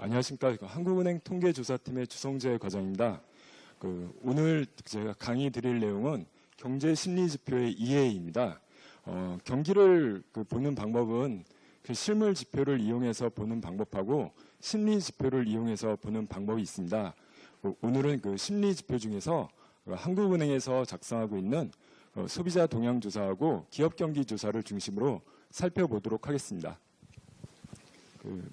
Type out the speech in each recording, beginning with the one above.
안녕하십니까. 한국은행 통계조사팀의 주성재 과장입니다. 오늘 제가 강의 드릴 내용은 경제심리지표의 이해입니다. 경기를 보는 방법은 실물 지표를 이용해서 보는 방법하고 심리지표를 이용해서 보는 방법이 있습니다. 오늘은 심리지표 중에서 한국은행에서 작성하고 있는 소비자 동향조사하고 기업경기조사를 중심으로 살펴보도록 하겠습니다.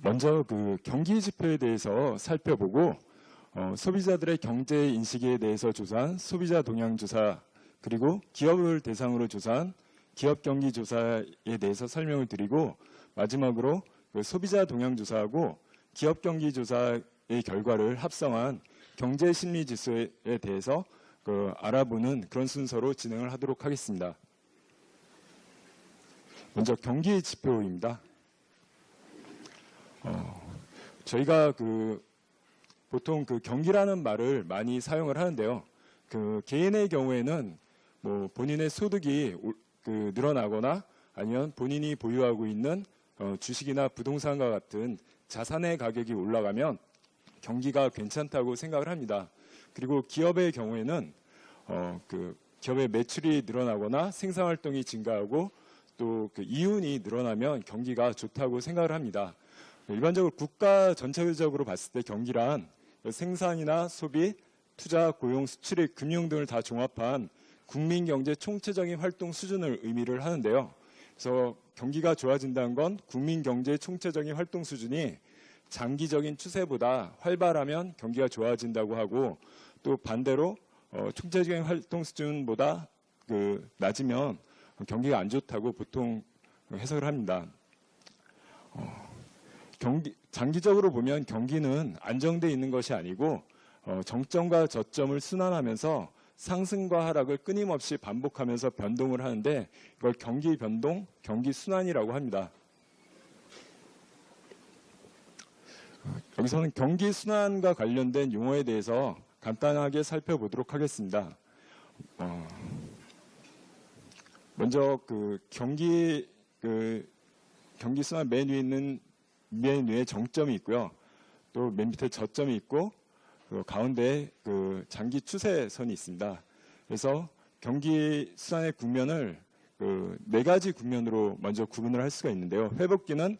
먼저 경기지표에 대해서 살펴보고 소비자들의 경제 인식에 대해서 조사한 소비자 동향조사, 그리고 기업을 대상으로 조사한 기업경기조사에 대해서 설명을 드리고, 마지막으로 소비자 동향조사하고 기업경기조사의 결과를 합성한 경제심리지수에 대해서 알아보는 그런 순서로 진행을 하도록 하겠습니다. 먼저 경기지표입니다. 저희가 보통 경기라는 말을 많이 사용을 하는데요. 개인의 경우에는 본인의 소득이 늘어나거나 아니면 본인이 보유하고 있는 주식이나 부동산과 같은 자산의 가격이 올라가면 경기가 괜찮다고 생각을 합니다. 그리고 기업의 경우에는 기업의 매출이 늘어나거나 생산활동이 증가하고 또 이윤이 늘어나면 경기가 좋다고 생각을 합니다. 일반적으로 국가 전체적으로 봤을 때 경기란 생산이나 소비, 투자, 고용, 수출입, 금융 등을 다 종합한 국민 경제 총체적인 활동 수준을 의미를 하는데요. 그래서 경기가 좋아진다는 건 국민 경제 총체적인 활동 수준이 장기적인 추세보다 활발하면 경기가 좋아진다고 하고, 또 반대로 총체적인 활동 수준보다 낮으면 경기가 안 좋다고 보통 해석을 합니다. 장기적으로 보면 경기는 안정되어 있는 것이 아니고 정점과 저점을 순환하면서 상승과 하락을 끊임없이 반복하면서 변동을 하는데, 이걸 경기 변동, 경기 순환이라고 합니다. 여기서는 경기 순환과 관련된 용어에 대해서 간단하게 살펴보도록 하겠습니다. 먼저 경기 순환 맨 위에 정점이 있고요. 또 맨 밑에 저점이 있고, 가운데 장기 추세선이 있습니다. 그래서 경기 순환의 국면을 네 가지 국면으로 먼저 구분을 할 수가 있는데요. 회복기는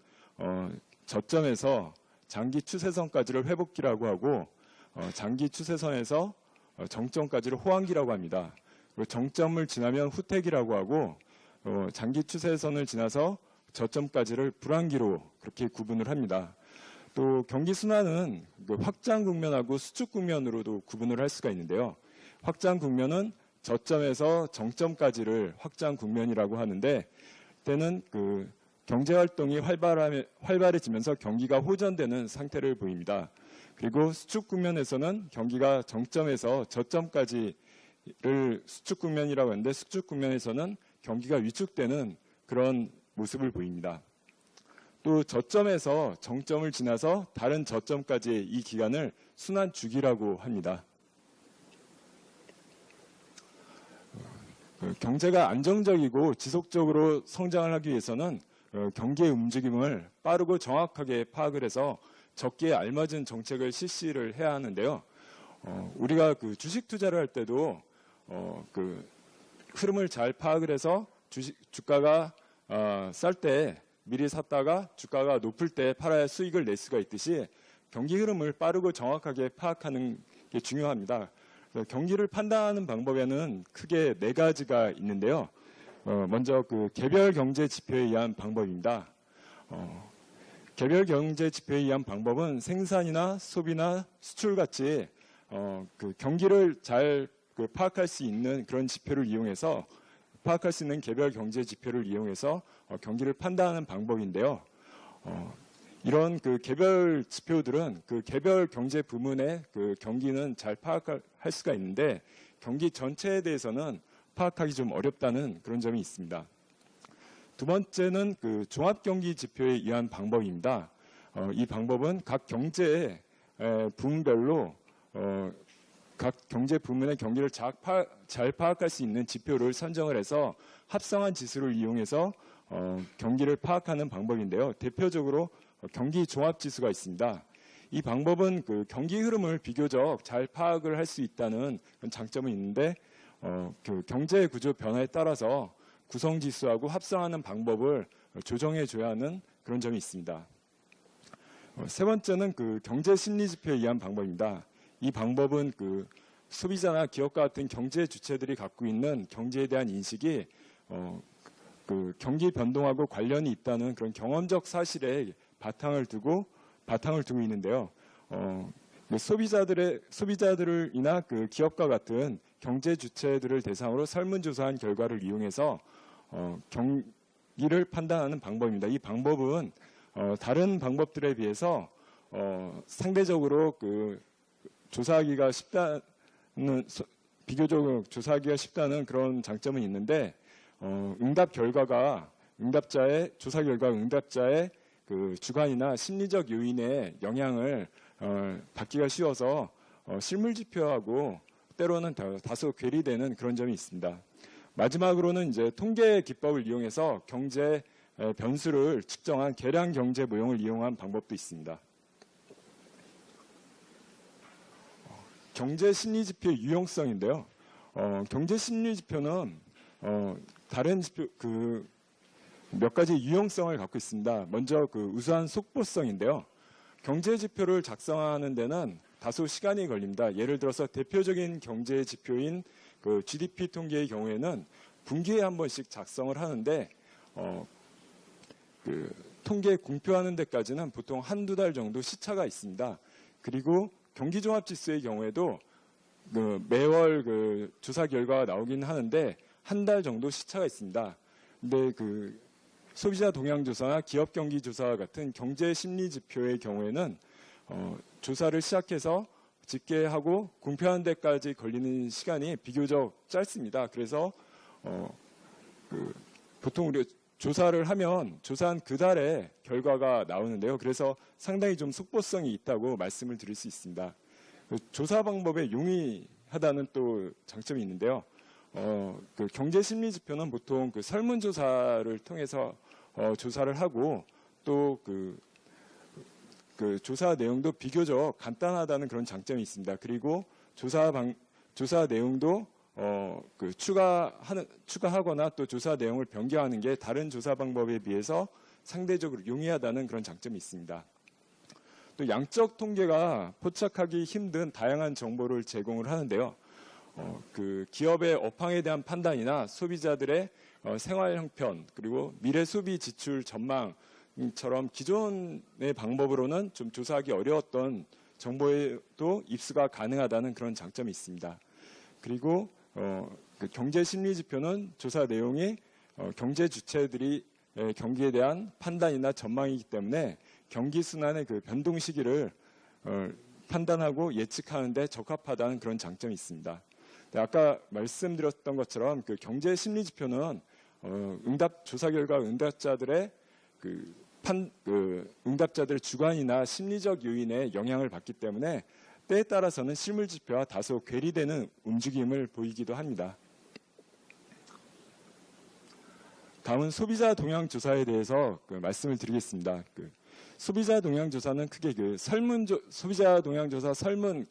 저점에서 장기 추세선까지를 회복기라고 하고, 장기 추세선에서 정점까지를 호황기라고 합니다. 정점을 지나면 후퇴기라고 하고, 장기 추세선을 지나서 저점까지를 불황기로 그렇게 구분을 합니다. 또 경기 순환은 확장 국면하고 수축 국면으로도 구분을 할 수가 있는데요. 확장 국면은 저점에서 정점까지를 확장 국면이라고 하는데, 때는 경제 활동이 활발해지면서 경기가 호전되는 상태를 보입니다. 그리고 수축 국면에서는 경기가 정점에서 저점까지를 수축 국면이라고 하는데, 수축 국면에서는 경기가 위축되는 그런 모습을 보입니다. 또 저점에서 정점을 지나서 다른 저점까지의 이 기간을 순환 주기라고 합니다. 경제가 안정적이고 지속적으로 성장을 하기 위해서는 경기의 움직임을 빠르고 정확하게 파악을 해서 적기에 알맞은 정책을 실시를 해야 하는데요. 우리가 주식 투자를 할 때도 흐름을 잘 파악을 해서 주가가 쌀 때 미리 샀다가 주가가 높을 때 팔아야 수익을 낼 수가 있듯이, 경기 흐름을 빠르고 정확하게 파악하는 게 중요합니다. 경기를 판단하는 방법에는 크게 네 가지가 있는데요. 먼저 개별 경제 지표에 의한 방법입니다. 개별 경제 지표에 의한 방법은 생산이나 소비나 수출 같이 경기를 잘 파악할 수 있는 그런 지표를 이용해서, 파악할 수 있는 개별 경제 지표를 이용해서 경기를 판단하는 방법인데요. 이런 개별 지표들은 개별 경제 부문의 경기는 잘 파악할 수가 있는데, 경기 전체에 대해서는 파악하기 좀 어렵다는 그런 점이 있습니다. 두 번째는 종합 경기 지표에 의한 방법입니다. 이 방법은 각 경제 부문별로 각 경제 부문의 경기를 잘 파악할 수 있는 지표를 선정을 해서 합성한 지수를 이용해서 경기를 파악하는 방법인데요. 대표적으로 경기 종합지수가 있습니다. 이 방법은 그 경기 흐름을 비교적 잘 파악을 할 수 있다는 그런 장점은 있는데 그 경제 구조 변화에 따라서 구성 지수하고 합성하는 방법을 조정해 줘야 하는 그런 점이 있습니다. 세 번째는 그 경제 심리 지표에 의한 방법입니다. 이 방법은 그 소비자나 기업과 같은 경제 주체들이 갖고 있는 경제에 대한 인식이 그 경기 변동하고 관련이 있다는 그런 경험적 사실에 바탕을 두고 있는데요. 소비자들이나 그 기업과 같은 경제 주체들을 대상으로 설문조사한 결과를 이용해서 경기를 판단하는 방법입니다. 이 방법은 다른 방법들에 비해서 상대적으로 그 조사하기가 쉽다는 비교적 조사하기가 쉽다는 그런 장점은 있는데 조사 결과 응답자의 그 주관이나 심리적 요인의 영향을 받기가 쉬워서 실물 지표하고 때로는 다소 괴리되는 그런 점이 있습니다. 마지막으로는 이제 통계 기법을 이용해서 경제 변수를 측정한 계량 경제 모형을 이용한 방법도 있습니다. 경제 심리 지표의 유용성인데요. 경제 심리 지표는 다른 지표 몇 가지 유용성을 갖고 있습니다. 먼저 그 우수한 속보성인데요. 경제 지표를 작성하는 데는 다소 시간이 걸립니다. 예를 들어서 대표적인 경제 지표인 그 GDP 통계의 경우에는 분기에 한 번씩 작성을 하는데 그 통계 공표하는 데까지는 보통 한두 달 정도 시차가 있습니다. 그리고 경기종합지수의 경우에도 그 매월 그 조사 결과가 나오긴 하는데 한 달 정도 시차가 있습니다. 근데 그 소비자 동향조사나 기업 경기조사와 같은 경제 심리 지표의 경우에는 조사를 시작해서 집계하고 공표하는 데까지 걸리는 시간이 비교적 짧습니다. 그래서 보통 우리가 조사를 하면 조사한 그 달에 결과가 나오는데요. 그래서 상당히 좀 속보성이 있다고 말씀을 드릴 수 있습니다. 조사 방법에 용이하다는 또 장점이 있는데요. 그 경제 심리 지표는 보통 그 설문조사를 통해서 조사를 하고 또 그 조사 내용도 비교적 간단하다는 그런 장점이 있습니다. 그리고 조사 내용도 그 추가하거나 또 조사 내용을 변경하는 게 다른 조사 방법에 비해서 상대적으로 용이하다는 그런 장점이 있습니다. 또 양적 통계가 포착하기 힘든 다양한 정보를 제공을 하는데요. 그 기업의 업황에 대한 판단이나 소비자들의 생활 형편 그리고 미래 소비 지출 전망처럼 기존의 방법으로는 좀 조사하기 어려웠던 정보에도 입수가 가능하다는 그런 장점이 있습니다. 그리고 그 경제 심리 지표는 조사 내용이 경제 주체들이 경기에 대한 판단이나 전망이기 때문에 경기 순환의 그 변동 시기를 판단하고 예측하는 데 적합하다는 그런 장점이 있습니다. 아까 말씀드렸던 것처럼 그 경제 심리 지표는 조사 결과 응답자들의 응답자들의 주관이나 심리적 요인에 영향을 받기 때문에 때에 따라서는 실물 지표와 다소 괴리되는 움직임을 보이기도 합니다. 다음은 소비자 동향 조사에 대해서 말씀을 드리겠습니다. 소비자 동향 조사는 크게 소비자 동향 조사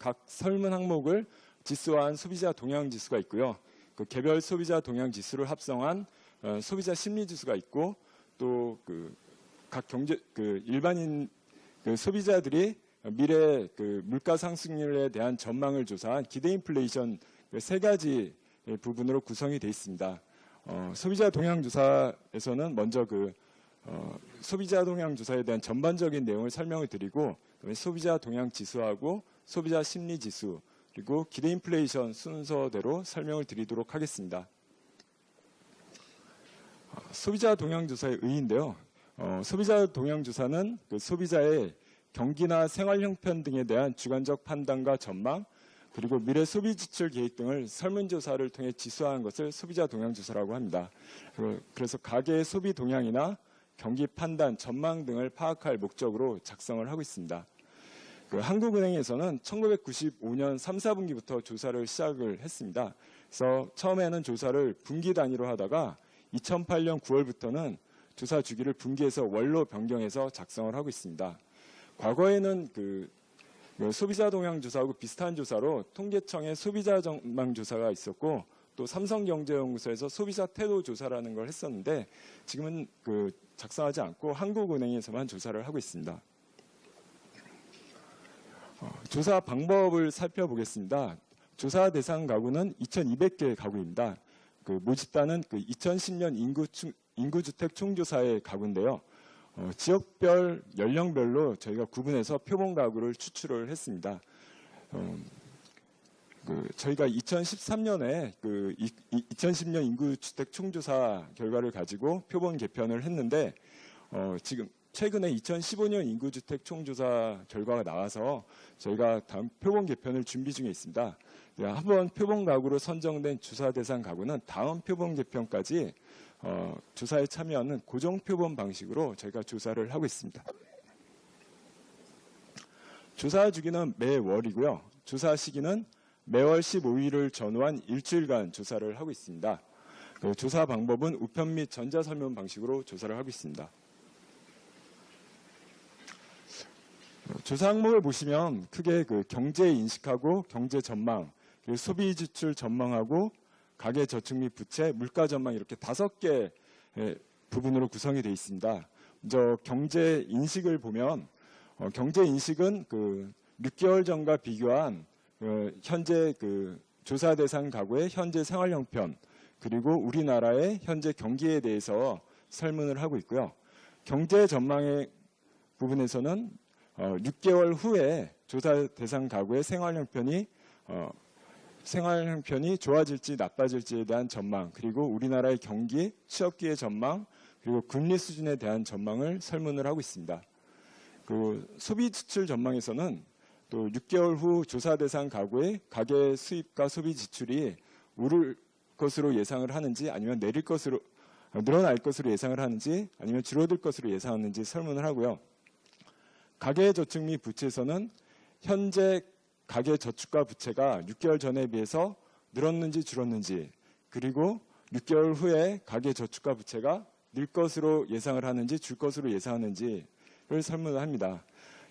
각 설문 항목을 지수화한 소비자 동향 지수가 있고요. 그 개별 소비자 동향 지수를 합성한 소비자 심리 지수가 있고 또 각 일반인 소비자들이 미래 물가 상승률에 대한 전망을 조사한 기대 인플레이션 세 가지 부분으로 구성이 되어 있습니다. 소비자 동향 조사에서는 먼저 소비자 동향 조사에 대한 전반적인 내용을 설명을 드리고 소비자 동향 지수하고 소비자 심리 지수 그리고 기대 인플레이션 순서대로 설명을 드리도록 하겠습니다. 소비자 동향 조사의 의의인데요. 소비자 동향 조사는 소비자의 경기나 생활 형편 등에 대한 주관적 판단과 전망 그리고 미래 소비 지출 계획 등을 설문조사를 통해 지수화한 것을 소비자 동향 조사라고 합니다. 그래서 가계의 소비 동향이나 경기 판단, 전망 등을 파악할 목적으로 작성을 하고 있습니다. 한국은행에서는 1995년 3, 4분기부터 조사를 시작을 했습니다. 그래서 처음에는 조사를 분기 단위로 하다가 2008년 9월부터는 조사 주기를 분기에서 월로 변경해서 작성을 하고 있습니다. 과거에는 소비자 동향 조사하고 비슷한 조사로 통계청의 소비자 전망 조사가 있었고 또 삼성경제연구소에서 소비자 태도 조사라는 걸 했었는데 지금은 작성하지 않고 한국은행에서만 조사를 하고 있습니다. 조사 방법을 살펴보겠습니다. 조사 대상 가구는 2,200개 가구입니다. 모집단은 2010년 인구주택 총조사의 가구인데요. 지역별, 연령별로 저희가 구분해서 표본 가구를 추출을 했습니다. 저희가 2013년에 2010년 인구주택 총조사 결과를 가지고 표본 개편을 했는데 지금 최근에 2015년 인구주택 총조사 결과가 나와서 저희가 다음 표본 개편을 준비 중에 있습니다. 한번 표본 가구로 선정된 조사 대상 가구는 다음 표본 개편까지 조사에 참여하는 고정 표본 방식으로 저희가 조사를 하고 있습니다. 조사 주기는 매월이고요. 조사 시기는 매월 15일을 전후한 일주일간 조사를 하고 있습니다. 조사 방법은 우편 및 전자설문 방식으로 조사를 하고 있습니다. 조사 항목을 보시면 크게 경제 인식하고 경제 전망, 그리고 소비 지출 전망하고 가계 저축 및 부채, 물가 전망 이렇게 5개 부분으로 구성이 되어 있습니다. 먼저 경제 인식을 보면 경제 인식은 6개월 전과 비교한 현재 조사 대상 가구의 현재 생활 형편 그리고 우리나라의 현재 경기에 대해서 설문을 하고 있고요. 경제 전망의 부분에서는 6개월 후에 조사 대상 가구의 생활 형편이 좋아질지 나빠질지에 대한 전망, 그리고 우리나라의 경기, 취업 기회 전망, 그리고 금리 수준에 대한 전망을 설문을 하고 있습니다. 소비 지출 전망에서는 또 6개월 후 조사 대상 가구의 가계 수입과 소비 지출이 오를 것으로 예상을 하는지 아니면 늘어날 것으로 예상을 하는지 아니면 줄어들 것으로 예상하는지 설문을 하고요. 가계 저축 및 부채에서는 현재 가계 저축과 부채가 6개월 전에 비해서 늘었는지 줄었는지, 그리고 6개월 후에 가계 저축과 부채가 늘 것으로 예상을 하는지 줄 것으로 예상하는지를 설문을 합니다.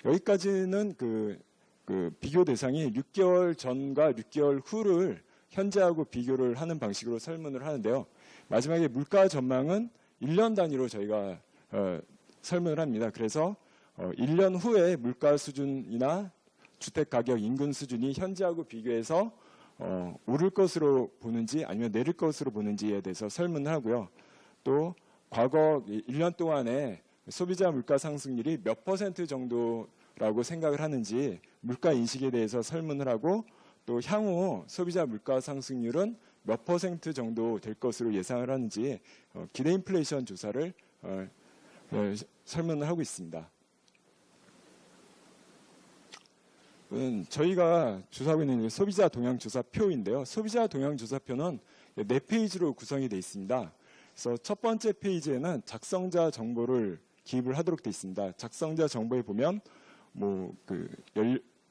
여기까지는 비교 대상이 6개월 전과 6개월 후를 현재하고 비교를 하는 방식으로 설문을 하는데요. 마지막에 물가 전망은 1년 단위로 저희가 설문을 합니다. 그래서 1년 후에 물가 수준이나 주택가격 인근 수준이 현재하고 비교해서 오를 것으로 보는지 아니면 내릴 것으로 보는지에 대해서 설문을 하고요. 또 과거 1년 동안에 소비자 물가 상승률이 몇 % 정도라고 생각을 하는지 물가 인식에 대해서 설문을 하고 또 향후 소비자 물가 상승률은 몇 % 정도 될 것으로 예상을 하는지 기대 인플레이션 조사를 설문을 하고 있습니다. 저희가 조사하고 있는 소비자 동향 조사표인데요. 소비자 동향 조사표는 4페이지로 구성이 되어 있습니다. 그래서 첫 번째 페이지에는 작성자 정보를 기입을 하도록 되어 있습니다. 작성자 정보에 보면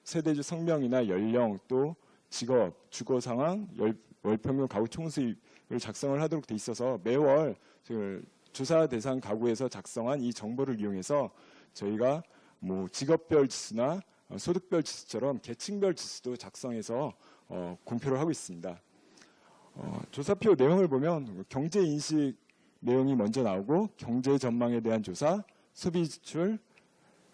세대주 성명이나 연령, 또 직업, 주거 상황, 월평균 가구 총수입을 작성을 하도록 되어 있어서 매월 조사 대상 가구에서 작성한 이 정보를 이용해서 저희가 직업별 지수나 소득별 지수처럼 계층별 지수도 작성해서 공표를 하고 있습니다. 조사표 내용을 보면 경제 인식 내용이 먼저 나오고 경제 전망에 대한 조사, 소비 지출,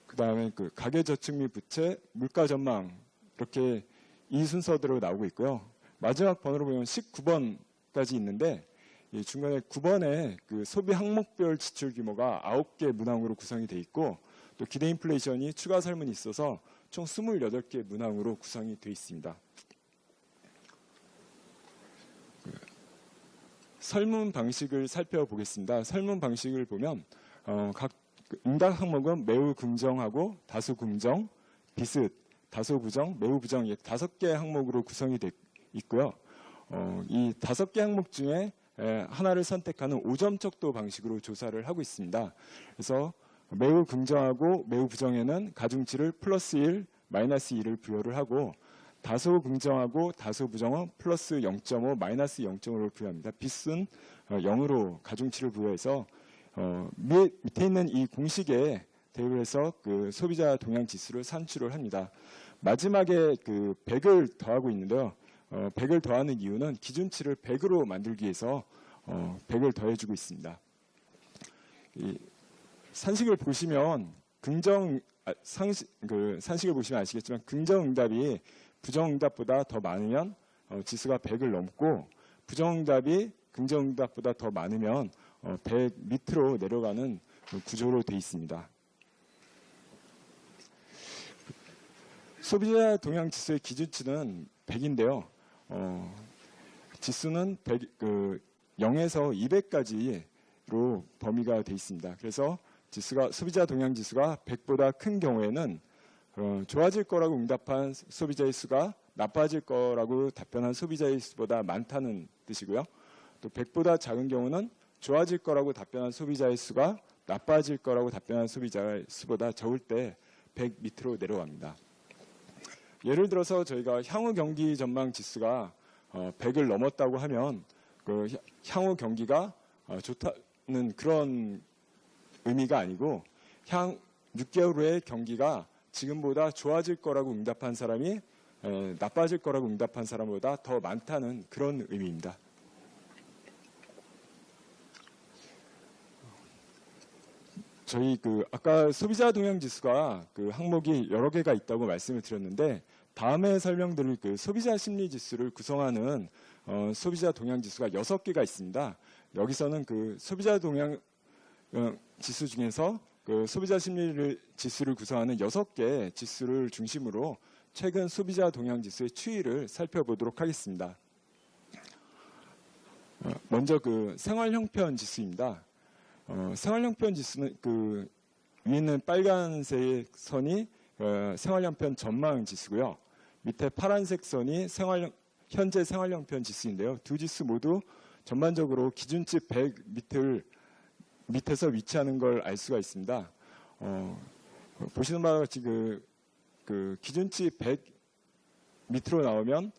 그다음에 가계 저축 및 부채, 물가 전망 이렇게 이 순서대로 나오고 있고요. 마지막 번호로 보면 19번까지 있는데 이 중간에 9번에 소비 항목별 지출 규모가 9개 문항으로 구성이 되어 있고 또 기대 인플레이션이 추가 설문이 있어서 총 28개 문항으로 구성이 되어 있습니다. 설문 방식을 살펴보겠습니다. 설문 방식을 보면 각 응답 항목은 매우 긍정하고 다소 긍정, 비슷, 다소 부정, 매우 부정 5개 항목으로 구성이 되어 있고요. 이 5개 항목 중에 하나를 선택하는 5점 척도 방식으로 조사를 하고 있습니다. 그래서 매우 긍정하고 매우 부정에는 가중치를 플러스 1, 마이너스 2를 부여를 하고 다소 긍정하고 다소 부정은 플러스 0.5, 마이너스 0.5를 부여합니다. 비슷은 0으로 가중치를 부여해서 밑에 있는 이 공식에 대입해서 소비자 동향 지수를 산출을 합니다. 마지막에 그 100을 더하고 있는데요. 100을 더하는 이유는 기준치를 100으로 만들기 위해서 100을 더해주고 있습니다. 이 산식을 보시면 산식을 보시면 아시겠지만 긍정응답이 부정응답보다 더 많으면 지수가 100을 넘고, 부정응답이 긍정응답보다 더 많으면 100 밑으로 내려가는 구조로 되어 있습니다. 소비자 동향 지수의 기준치는 100인데요. 지수는 0에서 200까지로 범위가 되어 있습니다. 그래서 소비자 동향 지수가 100보다 큰 경우에는 좋아질 거라고 응답한 소비자의 수가 나빠질 거라고 답변한 소비자의 수보다 많다는 뜻이고요. 또 100보다 작은 경우는 좋아질 거라고 답변한 소비자의 수가 나빠질 거라고 답변한 소비자의 수보다 적을 때 100 밑으로 내려갑니다. 예를 들어서 저희가 향후 경기 전망 지수가 100을 넘었다고 하면 그 향후 경기가 좋다는 그런 의미가 아니고 6개월 후의 경기가 지금보다 좋아질 거라고 응답한 사람이 나빠질 거라고 응답한 사람보다 더 많다는 그런 의미입니다. 저희 아까 소비자 동향 지수가 항목이 여러 개가 있다고 말씀을 드렸는데, 다음에 설명드릴 소비자 심리 지수를 구성하는 소비자 동향 지수가 6개가 있습니다. 여기서는 소비자 동향 지수 중에서 소비자 심리 지수를 구성하는 6개 지수를 중심으로 최근 소비자 동향 지수의 추이를 살펴보도록 하겠습니다. 먼저 생활 형편 지수입니다. 생활 형편 지수는 위에 있는 빨간색 선이 생활 형편 전망 지수고요. 밑에 파란색 선이 현재 생활 형편 지수인데요. 두 지수 모두 전반적으로 기준치 100 밑에서 위치하는 걸 알 수가 있습니다. 보시는 바와 같이 기준치 100 밑으로 나오면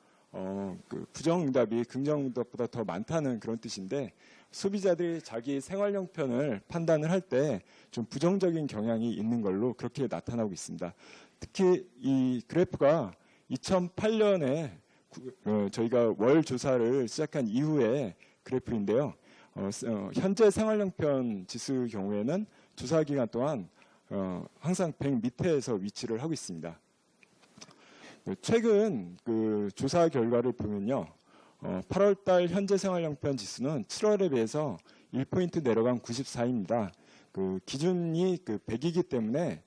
부정응답이 긍정응답보다 더 많다는 그런 뜻인데, 소비자들이 자기 생활 형편을 판단을 할 때 좀 부정적인 경향이 있는 걸로 그렇게 나타나고 있습니다. 특히 이 그래프가 2008년에 저희가 월 조사를 시작한 이후의 그래프인데요. 현재 생활 형편 지수 경우에는 조사 기간 동안 항상 100 밑에서 위치를 하고 있습니다. 최근 조사 결과를 보면요. 8월달 현재 생활 형편 지수는 7월에 비해서 1포인트 내려간 94입니다. 기준이 100이기 때문에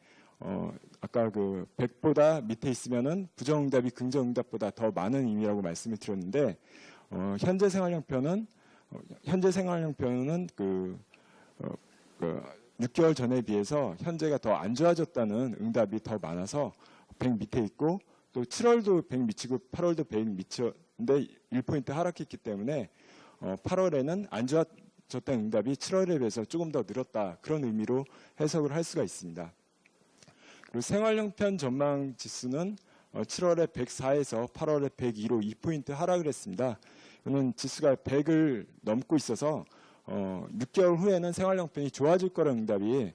아까 100보다 밑에 있으면은 부정응답이 긍정응답보다 더 많은 의미라고 말씀을 드렸는데, 현재 생활 형편은 6개월 전에 비해서 현재가 더 안 좋아졌다는 응답이 더 많아서 100 밑에 있고, 또 7월도 100 미치고 8월도 100 미쳤는데 1포인트 하락했기 때문에 8월에는 안 좋아졌다는 응답이 7월에 비해서 조금 더 늘었다, 그런 의미로 해석을 할 수가 있습니다. 그리고 생활 형편 전망 지수는 7월에 104에서 8월에 102로 2포인트 하락을 했습니다. 이는 지수가 100을 넘고 있어서 6개월 후에는 생활 형편이 좋아질 거라는 응답이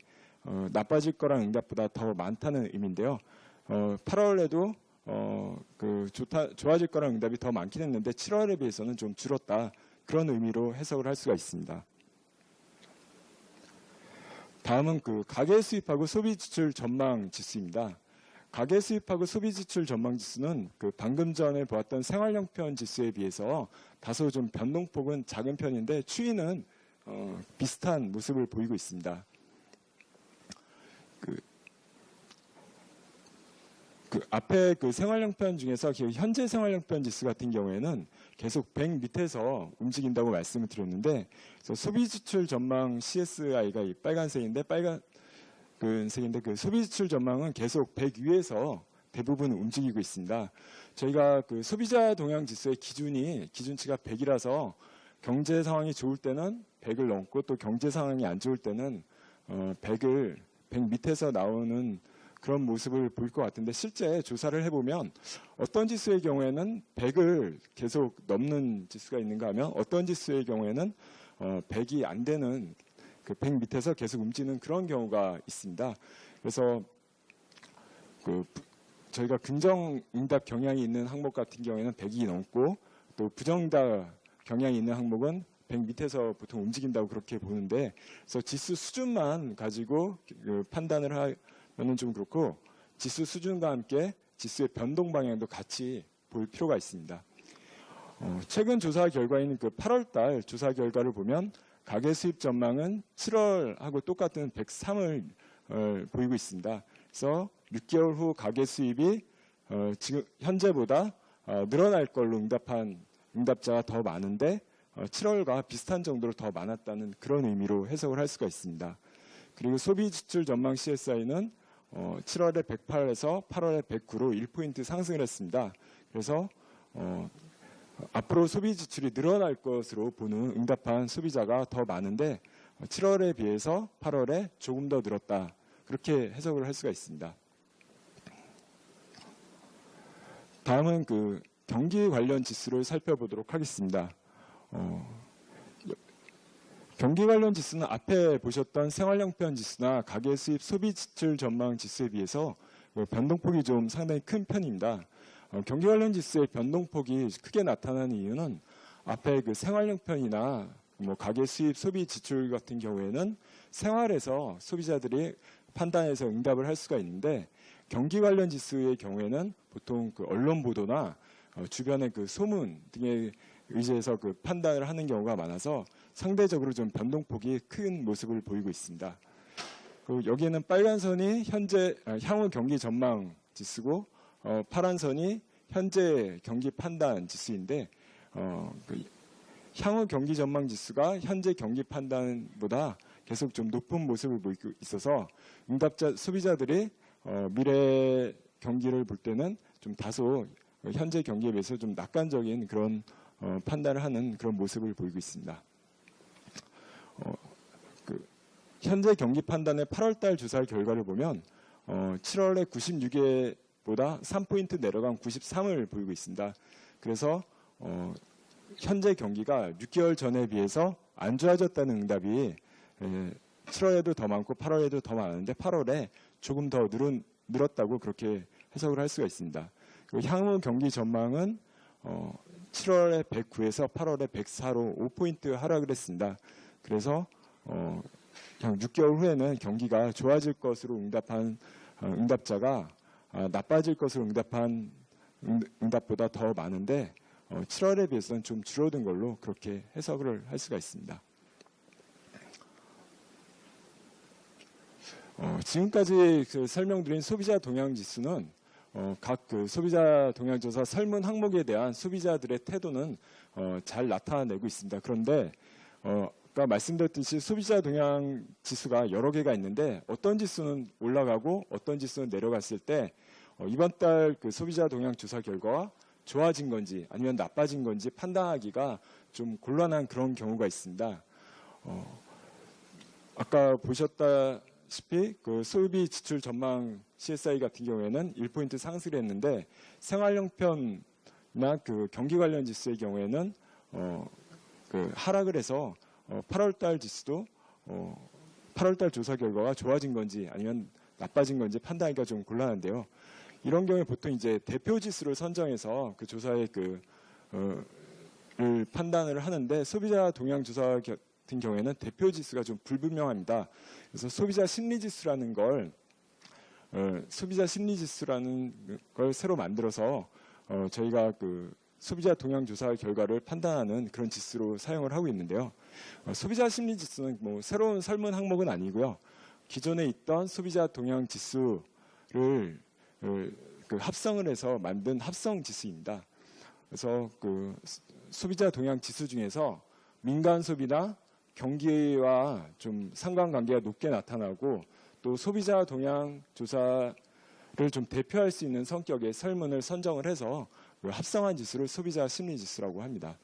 나빠질 거라는 응답보다 더 많다는 의미인데요. 8월에도 좋아질 거라는 응답이 더 많긴 했는데 7월에 비해서는 좀 줄었다, 그런 의미로 해석을 할 수가 있습니다. 다음은 가계 수입하고 소비 지출 전망 지수입니다. 가계 수입하고 소비 지출 전망 지수는 방금 전에 보았던 생활 형편 지수에 비해서 다소 좀 변동폭은 작은 편인데 추이는 비슷한 모습을 보이고 있습니다. 앞에 생활 형편 중에서 현재 생활 형편 지수 같은 경우에는 계속 100 밑에서 움직인다고 말씀을 드렸는데, 소비 지출 전망 CSI가 이 빨간색인데 소비 지출 전망은 계속 100 위에서 대부분 움직이고 있습니다. 저희가 소비자 동향 지수의 기준치가 100이라서 경제 상황이 좋을 때는 100을 넘고, 또 경제 상황이 안 좋을 때는 100 밑에서 나오는 그런 모습을 보일 것 같은데, 실제 조사를 해보면 어떤 지수의 경우에는 100을 계속 넘는 지수가 있는가 하면 어떤 지수의 경우에는 100이 안 되는 100 밑에서 계속 움직이는 그런 경우가 있습니다. 그래서 저희가 긍정 응답 경향이 있는 항목 같은 경우에는 100이 넘고 또 부정응답 경향이 있는 항목은 100 밑에서 보통 움직인다고 그렇게 보는데, 그래서 지수 수준만 가지고 판단을 하면은 좀 그렇고 지수 수준과 함께 지수의 변동 방향도 같이 볼 필요가 있습니다. 최근 조사 결과인 그 8월달 조사 결과를 보면 가계 수입 전망은 7월하고 똑같은 103을 보이고 있습니다. 그래서 6개월 후 가계 수입이 지금 현재보다 늘어날 걸로 응답한 응답자가 더 많은데 7월과 비슷한 정도로 더 많았다는 그런 의미로 해석을 할 수가 있습니다. 그리고 소비 지출 전망 CSI는 7월에 108에서 8월에 109로 1포인트 상승을 했습니다. 그래서 앞으로 소비 지출이 늘어날 것으로 보는 응답한 소비자가 더 많은데 7월에 비해서 8월에 조금 더 늘었다. 그렇게 해석을 할 수가 있습니다. 다음은 그 경기 관련 지수를 살펴보도록 하겠습니다. 경기 관련 지수는 앞에 보셨던 생활형편 지수나 가계 수입 소비 지출 전망 지수에 비해서 변동폭이 좀 상당히 큰 편입니다. 경기 관련 지수의 변동폭이 크게 나타나는 이유는 앞에 그 생활형편이나 가계 수입 소비 지출 같은 경우에는 생활에서 소비자들이 판단해서 응답을 할 수가 있는데, 경기 관련 지수의 경우에는 보통 그 언론 보도나 주변의 그 소문 등에 의지해서 그 판단을 하는 경우가 많아서 상대적으로 좀 변동폭이 큰 모습을 보이고 있습니다. 여기에는 빨간 선이 향후 경기 전망 지수고 파란 선이 현재 경기 판단 지수인데 향후 경기 전망 지수가 현재 경기 판단보다 계속 좀 높은 모습을 보이고 있어서 응답자 소비자들이 미래 경기를 볼 때는 좀 다소 현재 경기에 비해서 좀 낙관적인 그런 판단을 하는 그런 모습을 보이고 있습니다. 현재 경기 판단의 8월달 조사 결과를 보면 7월에 96에보다 3포인트 내려간 93을 보이고 있습니다. 그래서 현재 경기가 6개월 전에 비해서 안 좋아졌다는 응답이 7월에도 더 많고 8월에도 더 많은데 8월에 조금 더 늘었다고 그렇게 해석을 할 수가 있습니다. 향후 경기 전망은 7월에 109에서 8월에 104로 5포인트 하락을 했습니다. 그래서 한 6개월 후에는 경기가 좋아질 것으로 응답한 응답자가 나빠질 것으로 응답한 응답보다 더 많은데 7월에 비해서는 좀 줄어든 걸로 그렇게 해석을 할 수가 있습니다. 지금까지 설명드린 소비자 동향 지수는 각 그 소비자 동향 조사 설문 항목에 대한 소비자들의 태도는 잘 나타내고 있습니다. 그런데 아까 말씀드렸듯이 소비자 동향 지수가 여러 개가 있는데 어떤 지수는 올라가고 어떤 지수는 내려갔을 때 이번 달 그 소비자 동향 조사 결과와 좋아진 건지 아니면 나빠진 건지 판단하기가 좀 곤란한 그런 경우가 있습니다. 아까 보셨다시피 그 소비 지출 전망 CSI 같은 경우에는 1포인트 상승을 했는데 생활형편이나 그 경기 관련 지수의 경우에는 그 하락을 해서 8월달 지수도 8월달 조사 결과가 좋아진 건지 아니면 나빠진 건지 판단하기가 좀 곤란한데요. 이런 경우에 보통 이제 대표 지수를 선정해서 그 조사의 를 판단을 하는데 소비자 동향 조사 같은 경우에는 대표 지수가 좀 불분명합니다. 그래서 소비자 심리 지수라는 걸 새로 만들어서 저희가 그 소비자 동향 조사 결과를 판단하는 그런 지수로 사용을 하고 있는데요. 소비자 심리 지수는 뭐 새로운 설문 항목은 아니고요. 기존에 있던 소비자 동향 지수를 그 합성을 해서 만든 합성 지수입니다. 그래서 그 소비자 동향 지수 중에서 민간 소비나 경기와 좀 상관관계가 높게 나타나고 또 소비자 동향 조사를 좀 대표할 수 있는 성격의 설문을 선정을 해서 합성한 지수를 소비자 심리 지수라고 합니다.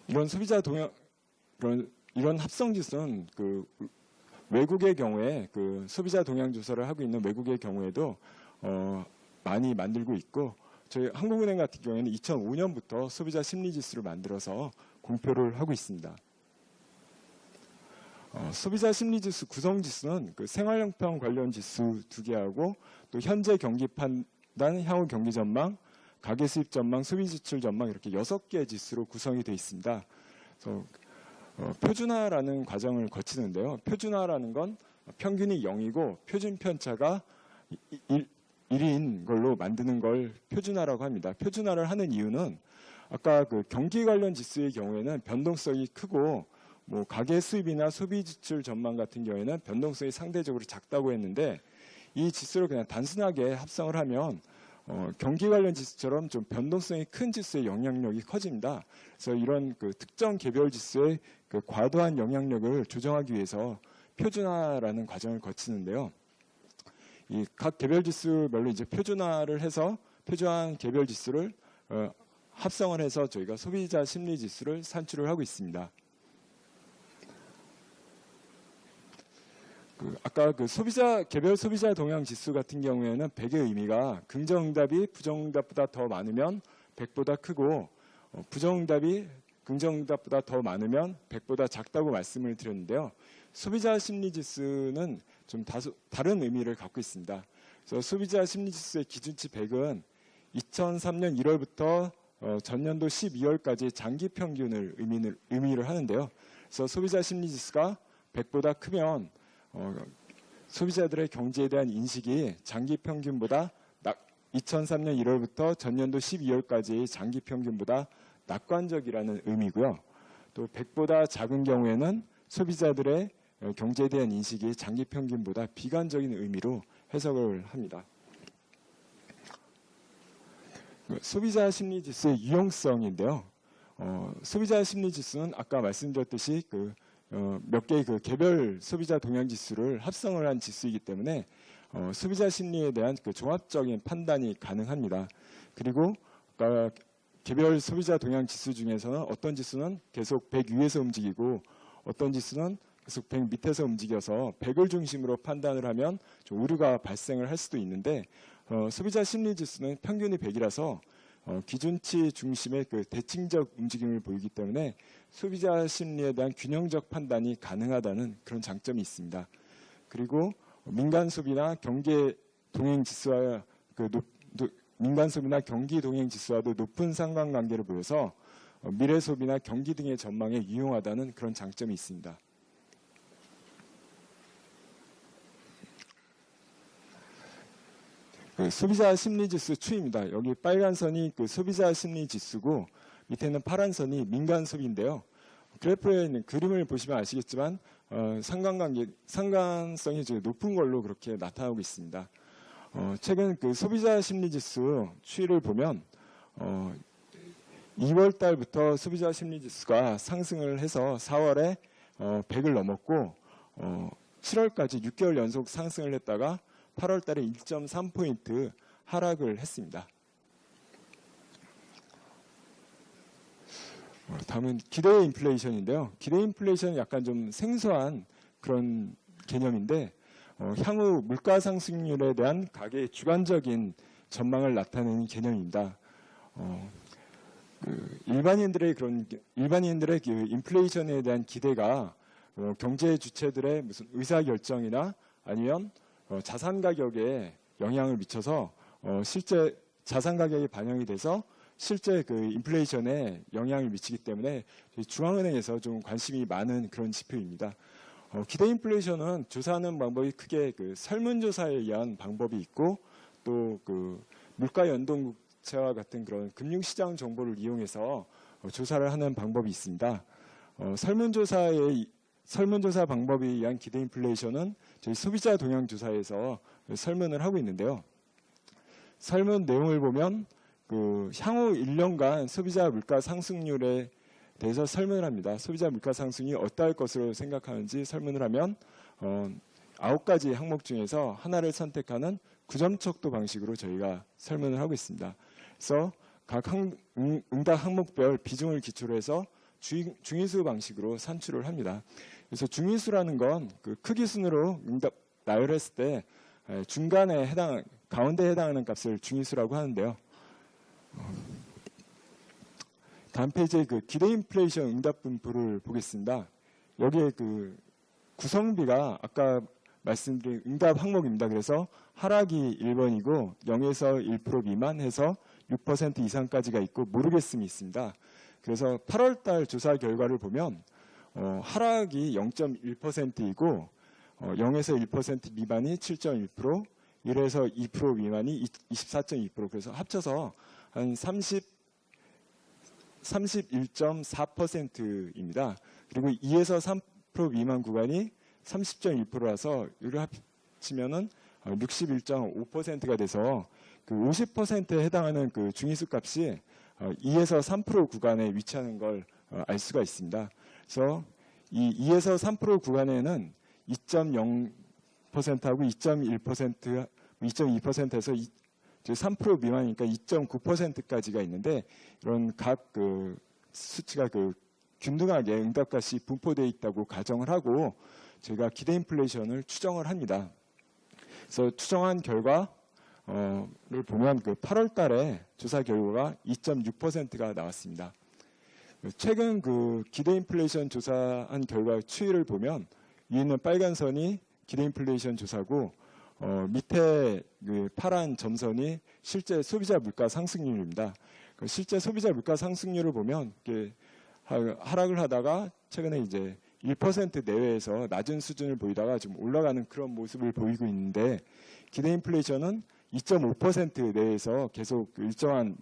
이런 소비자 동향 이런 합성 지수는 그 외국의 경우에 그 소비자 동향 조사를 하고 있는 외국의 경우에도 많이 만들고 있고 저희 한국은행 같은 경우에는 2005년부터 소비자 심리 지수를 만들어서 공표를 하고 있습니다. 소비자 심리지수 구성지수는 그 생활용품 관련 지수 2개하고 또 현재 경기 판단, 향후 경기 전망, 가계 수입 전망, 소비 지출 전망 이렇게 6개의 지수로 구성이 되어 있습니다. 그래서 표준화라는 과정을 거치는데요. 표준화라는 건 평균이 0이고 표준 편차가 1인 걸로 만드는 걸 표준화라고 합니다. 표준화를 하는 이유는 아까 그 경기 관련 지수의 경우에는 변동성이 크고 뭐 가계 수입이나 소비 지출 전망 같은 경우에는 변동성이 상대적으로 작다고 했는데 이 지수를 그냥 단순하게 합성을 하면 경기 관련 지수처럼 좀 변동성이 큰 지수의 영향력이 커집니다. 그래서 이런 그 특정 개별 지수의 그 과도한 영향력을 조정하기 위해서 표준화라는 과정을 거치는데요. 이 각 개별 지수별로 이제 표준화를 해서 표준화한 개별 지수를 합성을 해서 저희가 소비자 심리 지수를 산출을 하고 있습니다. 아까 그 개별 소비자 동향 지수 같은 경우에는 100의 의미가 긍정응답이 부정응답보다 더 많으면 100보다 크고 부정응답이 긍정응답보다 더 많으면 100보다 작다고 말씀을 드렸는데요. 소비자 심리 지수는 좀 다소 다른 의미를 갖고 있습니다. 그래서 소비자 심리 지수의 기준치 100은 2003년 1월부터 전년도 12월까지 장기 평균을 의미를 하는데요. 그래서 소비자 심리 지수가 100보다 크면 소비자들의 경제에 대한 인식이 장기 평균보다 2003년 1월부터 전년도 12월까지 장기 평균보다 낙관적이라는 의미고요. 또 100보다 작은 경우에는 소비자들의 경제에 대한 인식이 장기 평균보다 비관적인 의미로 해석을 합니다. 소비자 심리 지수의 유용성인데요. 소비자 심리 지수는 아까 말씀드렸듯이 몇 개의 그 개별 소비자 동향 지수를 합성을 한 지수이기 때문에 소비자 심리에 대한 그 종합적인 판단이 가능합니다. 그리고 아까 개별 소비자 동향 지수 중에서는 어떤 지수는 계속 100 위에서 움직이고 어떤 지수는 계속 100 밑에서 움직여서 100을 중심으로 판단을 하면 좀 오류가 발생을 할 수도 있는데 소비자 심리 지수는 평균이 100이라서 기준치 중심의 그 대칭적 움직임을 보이기 때문에 소비자 심리에 대한 균형적 판단이 가능하다는 그런 장점이 있습니다. 그리고 민간 소비나 경기 동행 지수와 민간 소비나 경기 동행 지수와도 높은 상관관계를 보여서 미래 소비나 경기 등의 전망에 유용하다는 그런 장점이 있습니다. 소비자 심리 지수 추이입니다. 여기 빨간 선이 그 소비자 심리 지수고 밑에는 파란 선이 민간 소비인데요. 그래프에 있는 그림을 보시면 아시겠지만 상관성이 높은 걸로 그렇게 나타나고 있습니다. 최근 그 소비자 심리 지수 추이를 보면 2월 달부터 소비자 심리 지수가 상승을 해서 4월에 100을 넘었고 7월까지 6개월 연속 상승을 했다가 8월 달에 1.3포인트 하락을 했습니다. 다음은 기대 인플레이션인데요. 기대 인플레이션은 약간 좀 생소한 그런 개념인데 향후 물가 상승률에 대한 가계의 주관적인 전망을 나타내는 개념입니다. 일반인들의 그 인플레이션에 대한 기대가 경제 주체들의 무슨 의사 결정이나 아니면 자산 가격에 영향을 미쳐서 실제 자산 가격이 반영이 돼서 실제 그 인플레이션에 영향을 미치기 때문에 중앙은행에서 좀 관심이 많은 그런 지표입니다. 기대 인플레이션은 조사하는 방법이 크게 그 설문조사에 의한 방법이 있고 또 그 물가 연동국채와 같은 그런 금융시장 정보를 이용해서 조사를 하는 방법이 있습니다. 설문조사 방법에 의한 기대 인플레이션은 저희 소비자 동향 조사에서 설문을 하고 있는데요. 설문 내용을 보면 그 향후 1년간 소비자 물가 상승률에 대해서 설문을 합니다. 소비자 물가 상승이 어떠할 것으로 생각하는지 설문을 하면 9가지 항목 중에서 하나를 선택하는 9점 척도 방식으로 저희가 설문을 하고 있습니다. 그래서 각 응답 항목별 비중을 기초로 해서 중위수 방식으로 산출을 합니다. 그래서 중위수라는 건 그 크기 순으로 응답 나열했을 때 가운데에 해당하는 값을 중위수라고 하는데요. 다음 페이지에 그 기대 인플레이션 응답 분포를 보겠습니다. 여기에 그 구성비가 아까 말씀드린 응답 항목입니다. 그래서 하락이 1번이고 0에서 1% 미만해서 6% 이상까지가 있고 모르겠음이 있습니다. 그래서 8월달 조사 결과를 보면 하락이 0.1%이고 0에서 1% 미만이 7.1%, 1에서 2% 미만이 24.2%, 그래서 합쳐서 한 31.4%입니다. 그리고 2에서 3% 미만 구간이 30.1%라서 이를 합치면은 61.5%가 돼서 그 50%에 해당하는 그 중위수 값이 2에서 3% 구간에 위치하는 걸 알 수가 있습니다. 그래서 이 2에서 3% 구간에는 2.0%하고 2.1%, 2.2%에서 3% 미만이니까 2.9%까지가 있는데 이런 각 그 수치가 그 균등하게 응답값이 분포되어 있다고 가정을 하고 저희가 기대 인플레이션을 추정을 합니다. 그래서 추정한 결과를 보면 그 8월 달에 조사 결과가 2.6%가 나왔습니다. 최근 그 기대 인플레이션 조사한 결과 추이를 보면 위에 있는 빨간 선이 기대 인플레이션 조사고 밑에 그 파란 점선이 실제 소비자 물가 상승률입니다. 실제 소비자 물가 상승률을 보면 하락을 하다가 최근에 이제 1% 내외에서 낮은 수준을 보이다가 좀 올라가는 그런 모습을 보이고 있는데 기대 인플레이션은 2.5% 내외에서 계속 일정한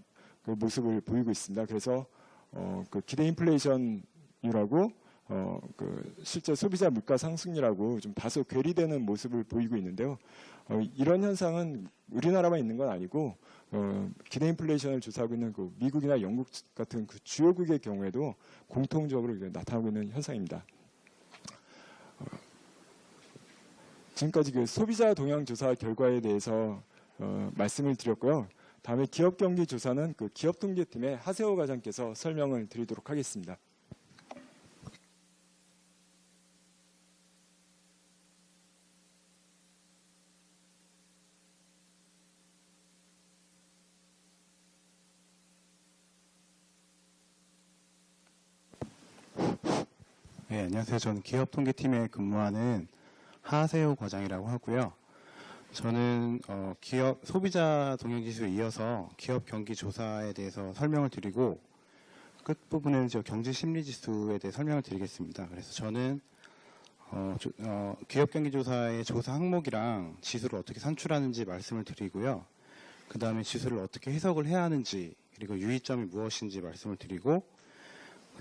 그 모습을 보이고 있습니다. 그래서 그 기대 인플레이션이라고 그 실제 소비자 물가 상승률하고 좀 다소 괴리되는 모습을 보이고 있는데요. 이런 현상은 우리나라만 있는 건 아니고 기대 인플레이션을 조사하고 있는 그 미국이나 영국 같은 그 주요국의 경우에도 공통적으로 나타나고 있는 현상입니다. 지금까지 그 소비자 동향 조사 결과에 대해서 말씀을 드렸고요. 다음에 기업 경기 조사는 그 기업통계팀의 하세호 과장께서 설명을 드리도록 하겠습니다. 네, 안녕하세요. 저는 기업통계팀에 근무하는 하세호 과장이라고 하고요. 저는 기업 소비자 동향지수에 이어서 기업 경기 조사에 대해서 설명을 드리고 끝부분에는 경제 심리 지수에 대해 설명을 드리겠습니다. 그래서 저는 기업 경기 조사의 조사 항목이랑 지수를 어떻게 산출하는지 말씀을 드리고요. 그 다음에 지수를 어떻게 해석을 해야 하는지 그리고 유의점이 무엇인지 말씀을 드리고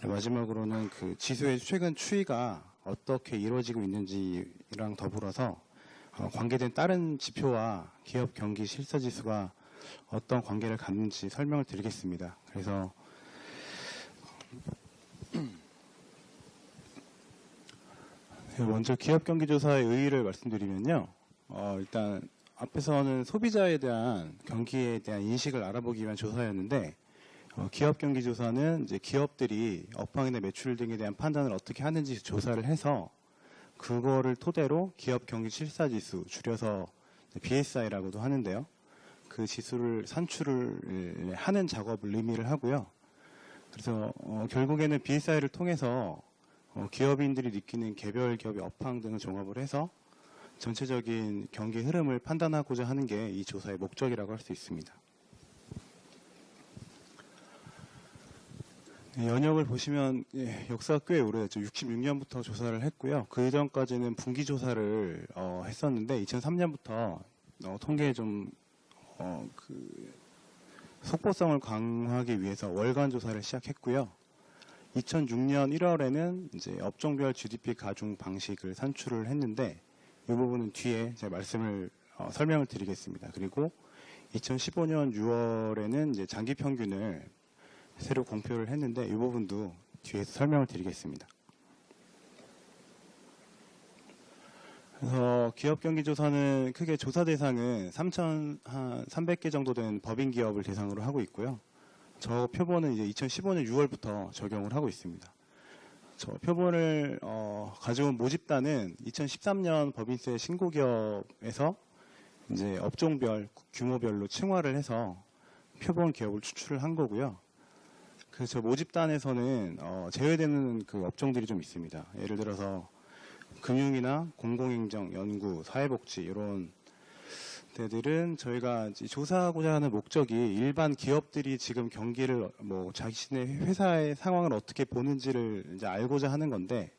마지막으로는 그 지수의 최근 추이가 어떻게 이루어지고 있는지랑 더불어서 관계된 다른 지표와 기업 경기 실서 지수가 어떤 관계를 갖는지 설명을 드리겠습니다. 그래서 먼저 기업 경기 조사의 의의를 말씀드리면요. 일단 앞에서는 소비자에 대한 경기에 대한 인식을 알아보기 위한 조사였는데 기업 경기 조사는 이제 기업들이 업황이나 매출 등에 대한 판단을 어떻게 하는지 조사를 해서 그거를 토대로 기업 경기 실사 지수, 줄여서 BSI라고도 하는데요. 그 지수를 산출을 하는 작업을 의미를 하고요. 그래서 결국에는 BSI를 통해서 기업인들이 느끼는 개별 기업의 업황 등을 종합을 해서 전체적인 경기 흐름을 판단하고자 하는 게 이 조사의 목적이라고 할 수 있습니다. 연역을 보시면 역사가 꽤 오래됐죠. 66년부터 조사를 했고요. 그 이전까지는 분기 조사를 했었는데 2003년부터 통계에 좀 속보성을 강화하기 위해서 월간 조사를 시작했고요. 2006년 1월에는 이제 업종별 GDP 가중 방식을 산출을 했는데 이 부분은 뒤에 제가 설명을 드리겠습니다. 그리고 2015년 6월에는 이제 장기 평균을 새로 공표를 했는데 이 부분도 뒤에서 설명을 드리겠습니다. 그래서 기업 경기 조사는 크게 조사 대상은 3,300개 정도 되는 법인 기업을 대상으로 하고 있고요. 저 표본은 이제 2015년 6월부터 적용을 하고 있습니다. 저 표본을 가져온 모집단은 2013년 법인세 신고 기업에서 이제 업종별, 규모별로 층화를 해서 표본 기업을 추출을 한 거고요. 그래서 모집단에서는 제외되는 그 업종들이 좀 있습니다. 예를 들어서 금융이나 공공행정, 연구, 사회복지 이런 데들은 저희가 이제 조사하고자 하는 목적이 일반 기업들이 지금 경기를 뭐 자신의 회사의 상황을 어떻게 보는지를 이제 알고자 하는 건데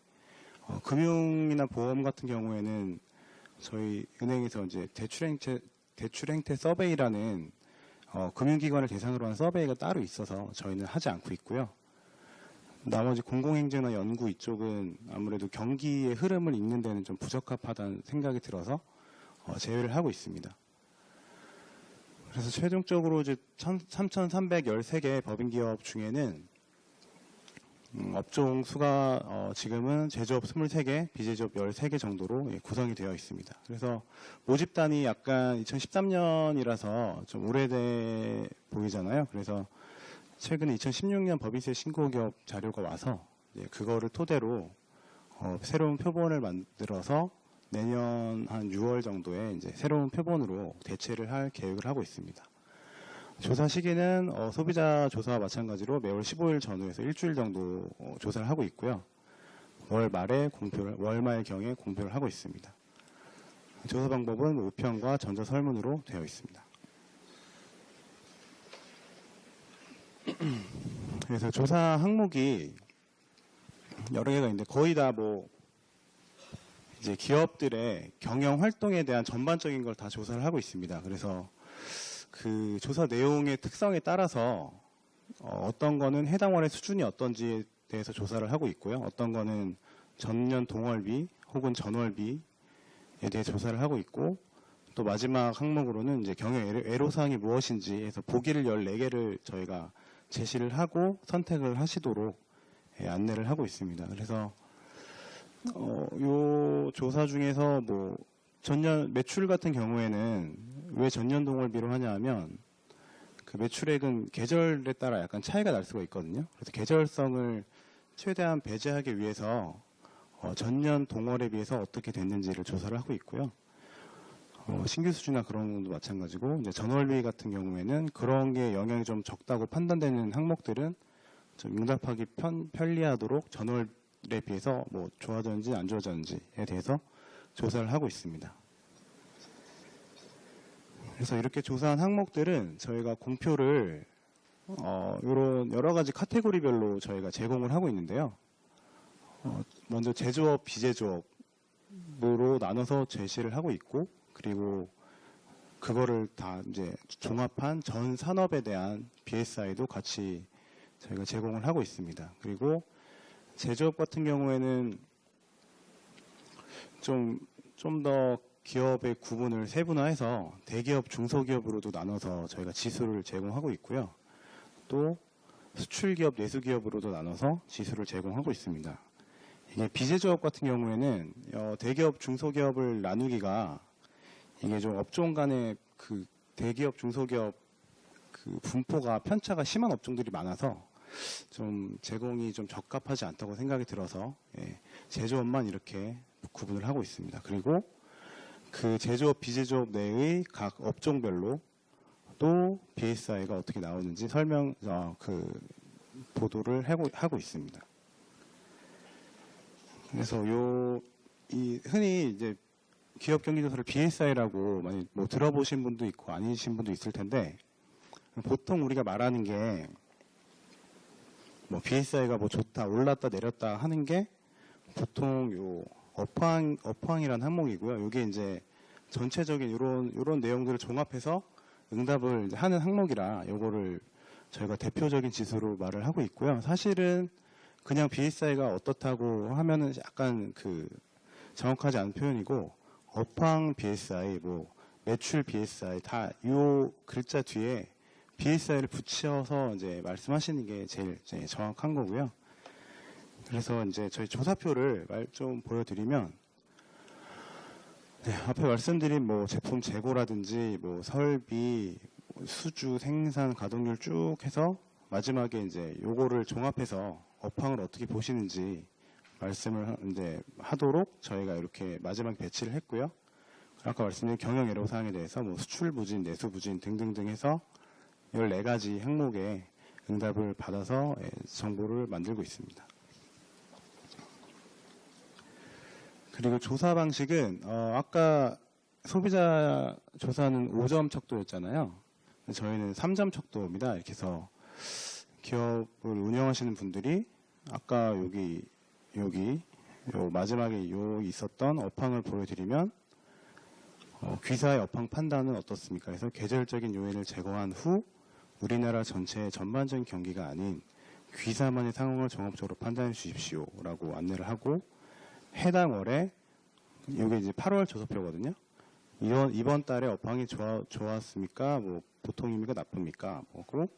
금융이나 보험 같은 경우에는 저희 은행에서 이제 대출행태 서베이라는 금융기관을 대상으로 한 서베이가 따로 있어서 저희는 하지 않고 있고요. 나머지 공공행정이나 연구 이쪽은 아무래도 경기의 흐름을 읽는 데는 좀 부적합하다는 생각이 들어서 제외를 하고 있습니다. 그래서 최종적으로 이제 3,313개 법인기업 중에는 업종 수가 지금은 제조업 23개, 비제조업 13개 정도로 구성이 되어 있습니다. 그래서 모집단이 약간 2013년이라서 좀 오래돼 보이잖아요. 그래서 최근에 2016년 법인세 신고기업 자료가 와서 그거를 토대로 새로운 표본을 만들어서 내년 한 6월 정도에 이제 새로운 표본으로 대체를 할 계획을 하고 있습니다. 조사 시기는 소비자 조사와 마찬가지로 매월 15일 전후에서 일주일 정도 조사를 하고 있고요. 월 말경에 공표를 하고 있습니다. 조사 방법은 우편과 전자 설문으로 되어 있습니다. 그래서 조사 항목이 여러 개가 있는데 거의 다 이제 기업들의 경영 활동에 대한 전반적인 걸 다 조사를 하고 있습니다. 그래서 그 조사 내용의 특성에 따라서 어떤 거는 해당 월의 수준이 어떤지에 대해서 조사를 하고 있고요. 어떤 거는 전년 동월비 혹은 전월비에 대해 조사를 하고 있고 또 마지막 항목으로는 이제 경영 애로사항이 무엇인지 해서 보기를 14개를 저희가 제시를 하고 선택을 하시도록 안내를 하고 있습니다. 그래서 요 조사 중에서 전년 매출 같은 경우에는 왜 전년 동월비로 하냐 하면 그 매출액은 계절에 따라 약간 차이가 날 수가 있거든요. 그래서 계절성을 최대한 배제하기 위해서 전년 동월에 비해서 어떻게 됐는지를 조사를 하고 있고요. 신규 수주나 그런 것도 마찬가지고 이제 전월비 같은 경우에는 그런 게 영향이 좀 적다고 판단되는 항목들은 좀 응답하기 편리하도록 전월에 비해서 좋아졌는지 안 좋아졌는지에 대해서 조사를 하고 있습니다. 그래서 이렇게 조사한 항목들은 저희가 공표를 이런 여러 가지 카테고리별로 저희가 제공을 하고 있는데요. 먼저 제조업, 비제조업으로 나눠서 제시를 하고 있고, 그리고 그거를 다 이제 종합한 전 산업에 대한 BSI도 같이 저희가 제공을 하고 있습니다. 그리고 제조업 같은 경우에는 좀 더 기업의 구분을 세분화해서 대기업, 중소기업으로도 나눠서 저희가 지수를 제공하고 있고요. 또 수출기업, 내수기업으로도 나눠서 지수를 제공하고 있습니다. 이게 비제조업 같은 경우에는 대기업, 중소기업을 나누기가 이게 좀 업종 간의 그 대기업, 중소기업 그 분포가 편차가 심한 업종들이 많아서 좀 제공이 좀 적합하지 않다고 생각이 들어서 제조업만 이렇게 구분을 하고 있습니다. 그리고 그 제조업, 비제조업 내의 각 업종별로 또 BSI가 어떻게 나오는지 보도를 하고 있습니다. 그래서 흔히 이제 기업 경기조사를 BSI라고 많이 들어보신 분도 있고 아니신 분도 있을 텐데 보통 우리가 말하는 게 BSI가 좋다, 올랐다, 내렸다 하는 게 보통 요 업황이라는 항목이고요. 이게 이제 전체적인 이런 내용들을 종합해서 응답을 이제 하는 항목이라 요거를 저희가 대표적인 지수로 말을 하고 있고요. 사실은 그냥 BSI가 어떻다고 하면은 약간 정확하지 않은 표현이고 업황 BSI, 매출 BSI 다 요 글자 뒤에 BSI를 붙여서 이제 말씀하시는 게 제일 정확한 거고요. 그래서 이제 저희 조사표를 좀 보여드리면, 앞에 말씀드린 제품 재고라든지 설비, 수주, 생산, 가동률 쭉 해서 마지막에 이제 요거를 종합해서 업황을 어떻게 보시는지 말씀을 이제 하도록 저희가 이렇게 마지막에 배치를 했고요. 아까 말씀드린 경영 애로사항에 대해서 수출 부진, 내수 부진 등등등 해서 14가지 항목의 응답을 받아서 정보를 만들고 있습니다. 그리고 조사 방식은 아까 소비자 조사는 5점 척도였잖아요. 저희는 3점 척도입니다. 이렇게 해서 기업을 운영하시는 분들이 아까 여기 요 마지막에 요 있었던 업황을 보여드리면 귀사의 업황 판단은 어떻습니까? 그래서 계절적인 요인을 제거한 후 우리나라 전체의 전반적인 경기가 아닌 귀사만의 상황을 종합적으로 판단해 주십시오라고 안내를 하고 해당 월에 이게 이제 8월 조사표거든요. 이번 달에 업황이 좋았습니까? 뭐 보통입니까? 나쁩니까? 그리고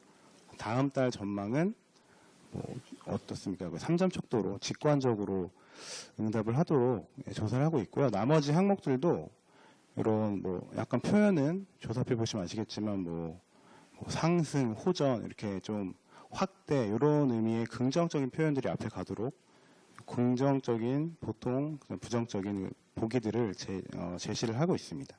다음 달 전망은 뭐 어떻습니까? 3점 척도로 직관적으로 응답을 하도록 조사를 하고 있고요. 나머지 항목들도 이런 뭐 약간 표현은 조사표 보시면 아시겠지만 뭐 상승, 호전 이렇게 좀 확대 이런 의미의 긍정적인 표현들이 앞에 가도록 긍정적인 보통 부정적인 보기들을 제시를 하고 있습니다.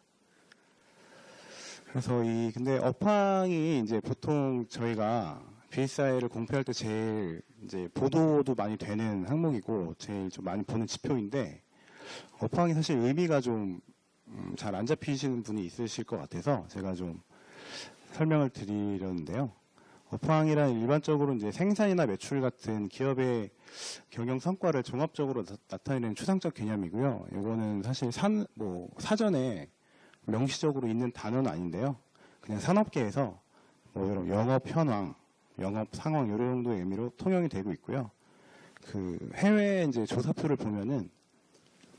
그래서 근데 업황이 이제 보통 저희가 BSI를 공표할 때 제일 이제 보도도 많이 되는 항목이고 제일 좀 많이 보는 지표인데 업황이 사실 의미가 좀 잘 안 잡히시는 분이 있으실 것 같아서 제가 좀 설명을 드리려는데요. 업황이란 일반적으로 이제 생산이나 매출 같은 기업의 경영 성과를 종합적으로 나타내는 추상적 개념이고요. 이거는 사실 사전에 명시적으로 있는 단어는 아닌데요. 그냥 산업계에서 뭐 이런 영업 현황, 영업 상황 이런 정도의 의미로 통용이 되고 있고요. 그 해외 이제 조사표를 보면은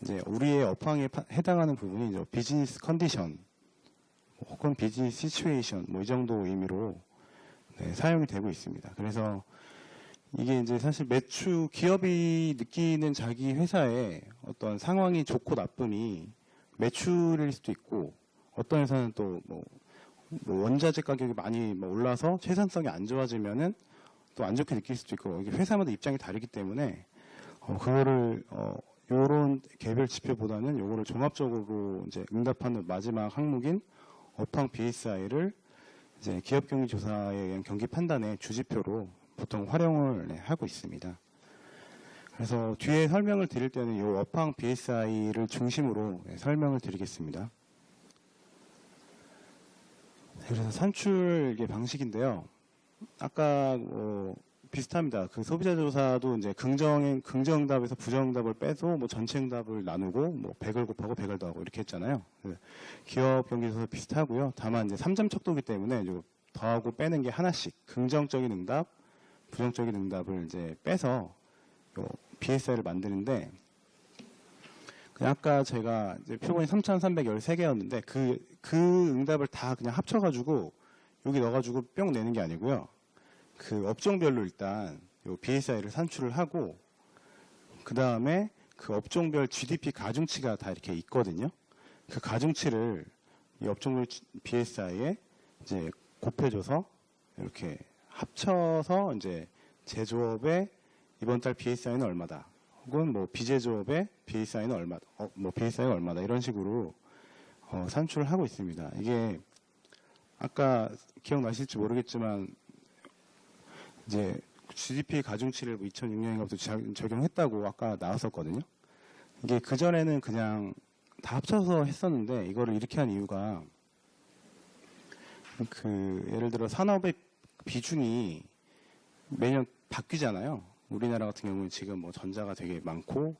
이제 우리의 업황에 해당하는 부분이 이제 비즈니스 컨디션 혹은 비즈니스 시츄에이션 뭐 이 정도 의미로 사용이 되고 있습니다. 그래서 이게 이제 사실 기업이 느끼는 자기 회사의 어떤 상황이 좋고 나쁨이 매출일 수도 있고 어떤 회사는 또 뭐 원자재 가격이 많이 올라서 생산성이 안 좋아지면은 또 안 좋게 느낄 수도 있고 이게 회사마다 입장이 다르기 때문에 그거를 요런 개별 지표보다는 요거를 종합적으로 이제 응답하는 마지막 항목인 업황 BSI를 이제 기업 경기 조사에 의한 경기 판단의 주지표로 보통 활용을 하고 있습니다. 그래서 뒤에 설명을 드릴 때는 이 업황 BSI를 중심으로 설명을 드리겠습니다. 그래서 산출 방식인데요. 아까 비슷합니다. 그 소비자 조사도 이제 긍정응답에서 부정응답을 빼서 뭐 전체응답을 나누고 뭐 100을 곱하고 100을 더하고 이렇게 했잖아요. 기업 경기 조사 비슷하고요. 다만 이제 3점 척도이기 때문에 이제 더하고 빼는 게 하나씩 긍정적인 응답, 부정적인 응답을 이제 빼서 BSI를 만드는데 아까 제가 이제 표본이 3,313개였는데 그 응답을 다 그냥 합쳐가지고 여기 넣어가지고 뿅 내는 게 아니고요. 그 업종별로 일단 요 BSI를 산출을 하고 그 다음에 그 업종별 GDP 가중치가 다 이렇게 있거든요. 그 가중치를 이 업종별 BSI에 이제 곱해줘서 이렇게 합쳐서 이제 제조업의 이번 달 BSI는 얼마다. 혹은 뭐 비제조업의 BSI는 얼마다. 뭐 BSI가 얼마다. 이런 식으로 산출을 하고 있습니다. 이게 아까 기억나실지 모르겠지만 이제 GDP 가중치를 2006년인가부터 적용했다고 아까 나왔었거든요. 이게 그전에는 그냥 다 합쳐서 했었는데 이거를 이렇게 한 이유가 예를 들어 산업의 비중이 매년 바뀌잖아요. 우리나라 같은 경우는 지금 뭐 전자가 되게 많고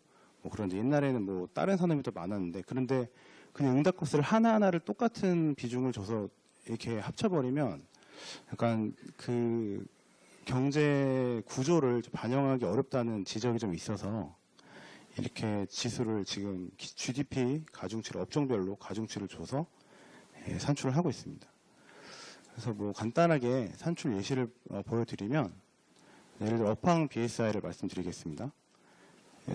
그런데 옛날에는 뭐 다른 산업이 더 많았는데 그런데 그냥 응답값을 하나하나를 똑같은 비중을 줘서 이렇게 합쳐버리면 약간 그 경제 구조를 반영하기 어렵다는 지적이 좀 있어서 이렇게 지수를 지금 GDP 가중치를 업종별로 가중치를 줘서 산출을 하고 있습니다. 그래서 뭐 간단하게 산출 예시를 보여드리면 예를 들어 업황 BSI를 말씀드리겠습니다.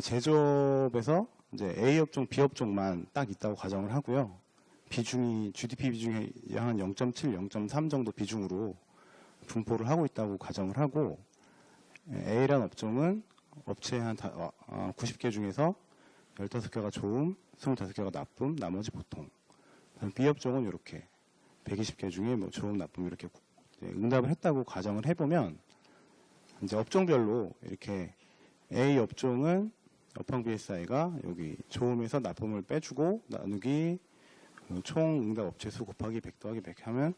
제조업에서 이제 A 업종, B 업종만 딱 있다고 가정을 하고요. 비중이 GDP 비중이 한 0.7, 0.3 정도 비중으로 분포를 하고 있다고 가정을 하고 A라는 업종은 업체 한 90개 중에서 15개가 좋음, 25개가 나쁨, 나머지 보통. B 업종은 이렇게 120개 중에 뭐 좋음, 나쁨 이렇게 응답을 했다고 가정을 해보면 이제 업종별로 이렇게 A 업종은 업황 BSI가 여기 좋음에서 나쁨을 빼주고 나누기 총 응답 업체 수 곱하기 100 더하기 100 하면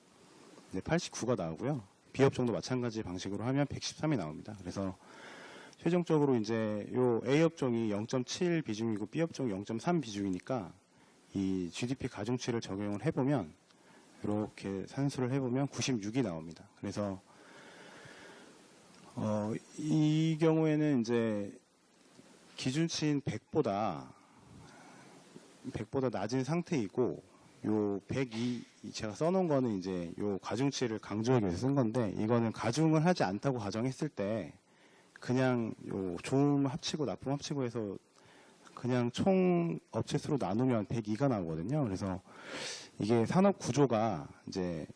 이제 89가 나오고요. B업종도 마찬가지 방식으로 하면 113이 나옵니다. 그래서 최종적으로 이제 요 A업종이 0.7 비중이고 B업종이 0.3 비중이니까 이 GDP 가중치를 적용을 해보면 이렇게 산수를 해보면 96이 나옵니다. 그래서 이 경우에는 이제 기준치인 100보다 낮은 상태이고 요 102 제가 써놓은 거는 이제 요 가중치를 강조하기 위해서 쓴 건데 이거는 가중을 하지 않다고 가정했을 때 그냥 요 좋음 합치고 나쁨 합치고 해서 그냥 총 업체 수로 나누면 102가 나오거든요. 그래서 이게 산업 구조가 이제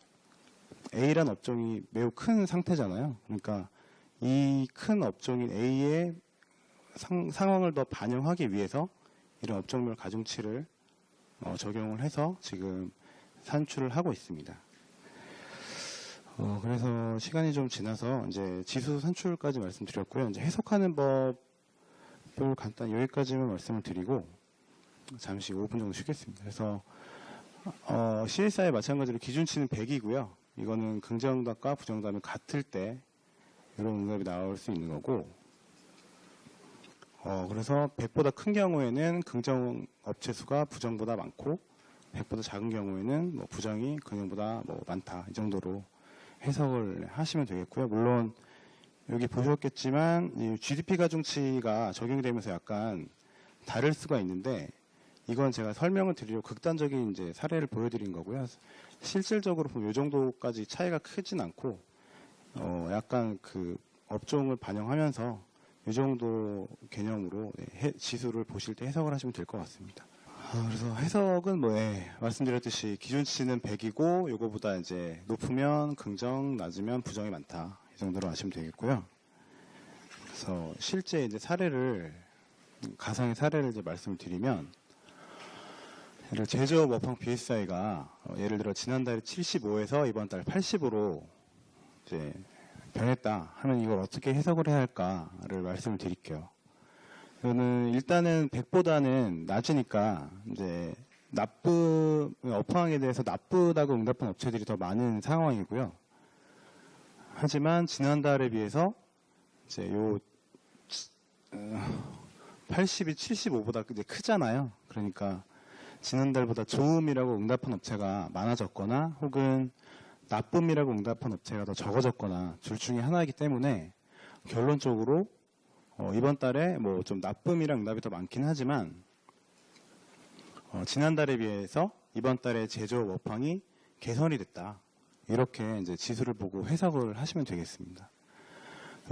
A란 업종이 매우 큰 상태잖아요. 그러니까 이 큰 업종인 A의 상황을 더 반영하기 위해서 이런 업종별 가중치를 적용을 해서 지금 산출을 하고 있습니다. 그래서 시간이 좀 지나서 이제 지수 산출까지 말씀드렸고요. 이제 해석하는 법을 간단히 여기까지만 말씀을 드리고 잠시 5분 정도 쉬겠습니다. 그래서 CSI 마찬가지로 기준치는 100이고요. 이거는 긍정답과 부정답이 같을 때 이런 응답이 나올 수 있는 거고 그래서 100보다 큰 경우에는 긍정 업체 수가 부정보다 많고 100보다 작은 경우에는 뭐 부정이 긍정보다 뭐 많다 이 정도로 해석을 하시면 되겠고요. 물론 여기 보셨겠지만 이 GDP 가중치가 적용되면서 약간 다를 수가 있는데 이건 제가 설명을 드리려고 극단적인 이제 사례를 보여드린 거고요. 실질적으로 보면 이 정도까지 차이가 크진 않고 약간 그 업종을 반영하면서 이 정도 개념으로 지수를 보실 때 해석을 하시면 될 것 같습니다. 그래서 해석은 말씀드렸듯이 기준치는 100이고 요거보다 이제 높으면 긍정, 낮으면 부정이 많다. 이 정도로 아시면 되겠고요. 그래서 실제 이제 가상의 사례를 이제 말씀을 드리면 제조업 업황 BSI가 예를 들어 지난달에 75에서 이번 달 80으로 이제 변했다 하면 이걸 어떻게 해석을 해야 할까를 말씀을 드릴게요. 이거는 일단은 100보다는 낮으니까 이제 업황에 대해서 나쁘다고 응답한 업체들이 더 많은 상황이고요. 하지만 지난달에 비해서 이제 요 80이 75보다 이제 크잖아요. 그러니까 지난달보다 좋음이라고 응답한 업체가 많아졌거나 혹은 나쁨이라고 응답한 업체가 더 적어졌거나 둘 중에 하나이기 때문에 결론적으로 이번 달에 뭐 좀 나쁨이랑 응답이 더 많긴 하지만 지난달에 비해서 이번 달에 제조업 업황이 개선이 됐다. 이렇게 이제 지수를 보고 해석을 하시면 되겠습니다.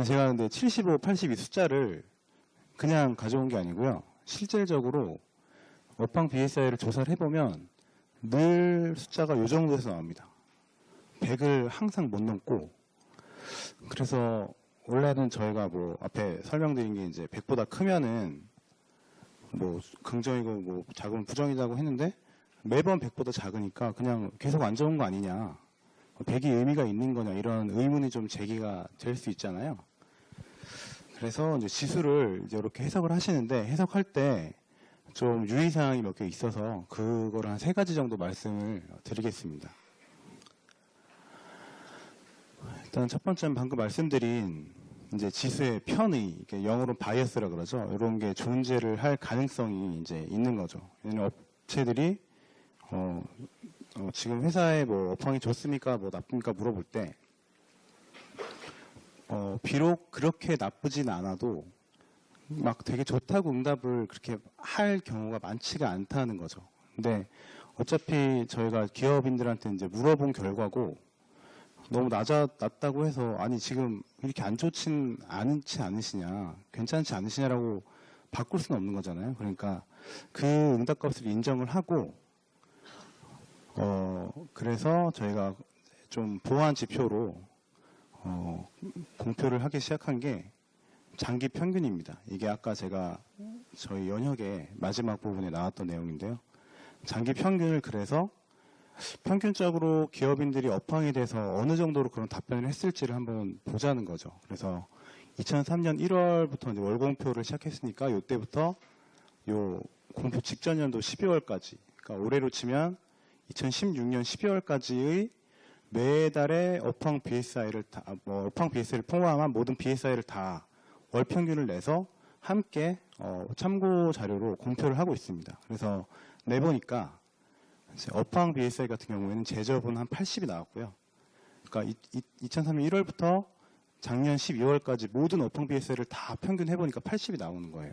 제가 근데 75, 82 숫자를 그냥 가져온 게 아니고요. 실질적으로 업황 BSI를 조사를 해보면 늘 숫자가 이 정도에서 나옵니다. 100을 항상 못 넘고 그래서 원래는 저희가 뭐 앞에 설명드린 게 이제 100보다 크면은 뭐 긍정이고 뭐 작으면 부정이라고 했는데 매번 100보다 작으니까 그냥 계속 안 좋은 거 아니냐 100이 의미가 있는 거냐 이런 의문이 좀 제기가 될 수 있잖아요. 그래서 이제 지수를 이제 이렇게 해석을 하시는데 해석할 때 좀 유의사항이 몇 개 있어서 그걸 한 3가지 정도 말씀을 드리겠습니다. 일단 첫 번째는 방금 말씀드린 이제 지수의 편의, 영어로 바이어스라 그러죠. 이런 게 존재를 할 가능성이 이제 있는 거죠. 업체들이 지금 회사의 뭐 업황이 좋습니까, 뭐 나쁩니까 물어볼 때 비록 그렇게 나쁘진 않아도 막 되게 좋다고 응답을 그렇게 할 경우가 많지가 않다는 거죠. 근데 어차피 저희가 기업인들한테 이제 물어본 결과고 너무 낮다고 해서 아니 지금 이렇게 안 좋진 않지 않으시냐 괜찮지 않으시냐라고 바꿀 수는 없는 거잖아요. 그러니까 그 응답값을 인정을 하고 그래서 저희가 좀 보완 지표로 공표를 하기 시작한 게 장기 평균입니다. 이게 아까 제가 저희 연혁의 마지막 부분에 나왔던 내용인데요. 장기 평균을 그래서 평균적으로 기업인들이 업황에 대해서 어느 정도로 그런 답변을 했을지를 한번 보자는 거죠. 그래서 2003년 1월부터 이제 월공표를 시작했으니까 이때부터 요 공표 직전 연도 12월까지, 그러니까 올해로 치면 2016년 12월까지의 매달의 업황 BSI를 업황 BSI를 포함한 모든 BSI를 다 월 평균을 내서 함께 참고 자료로 공표를 하고 있습니다. 그래서 내보니까 업황 BSI 같은 경우에는 제접은 한 80이 나왔고요. 그러니까 2003년 1월부터 작년 12월까지 모든 업황 BSI를 다 평균 해보니까 80이 나오는 거예요.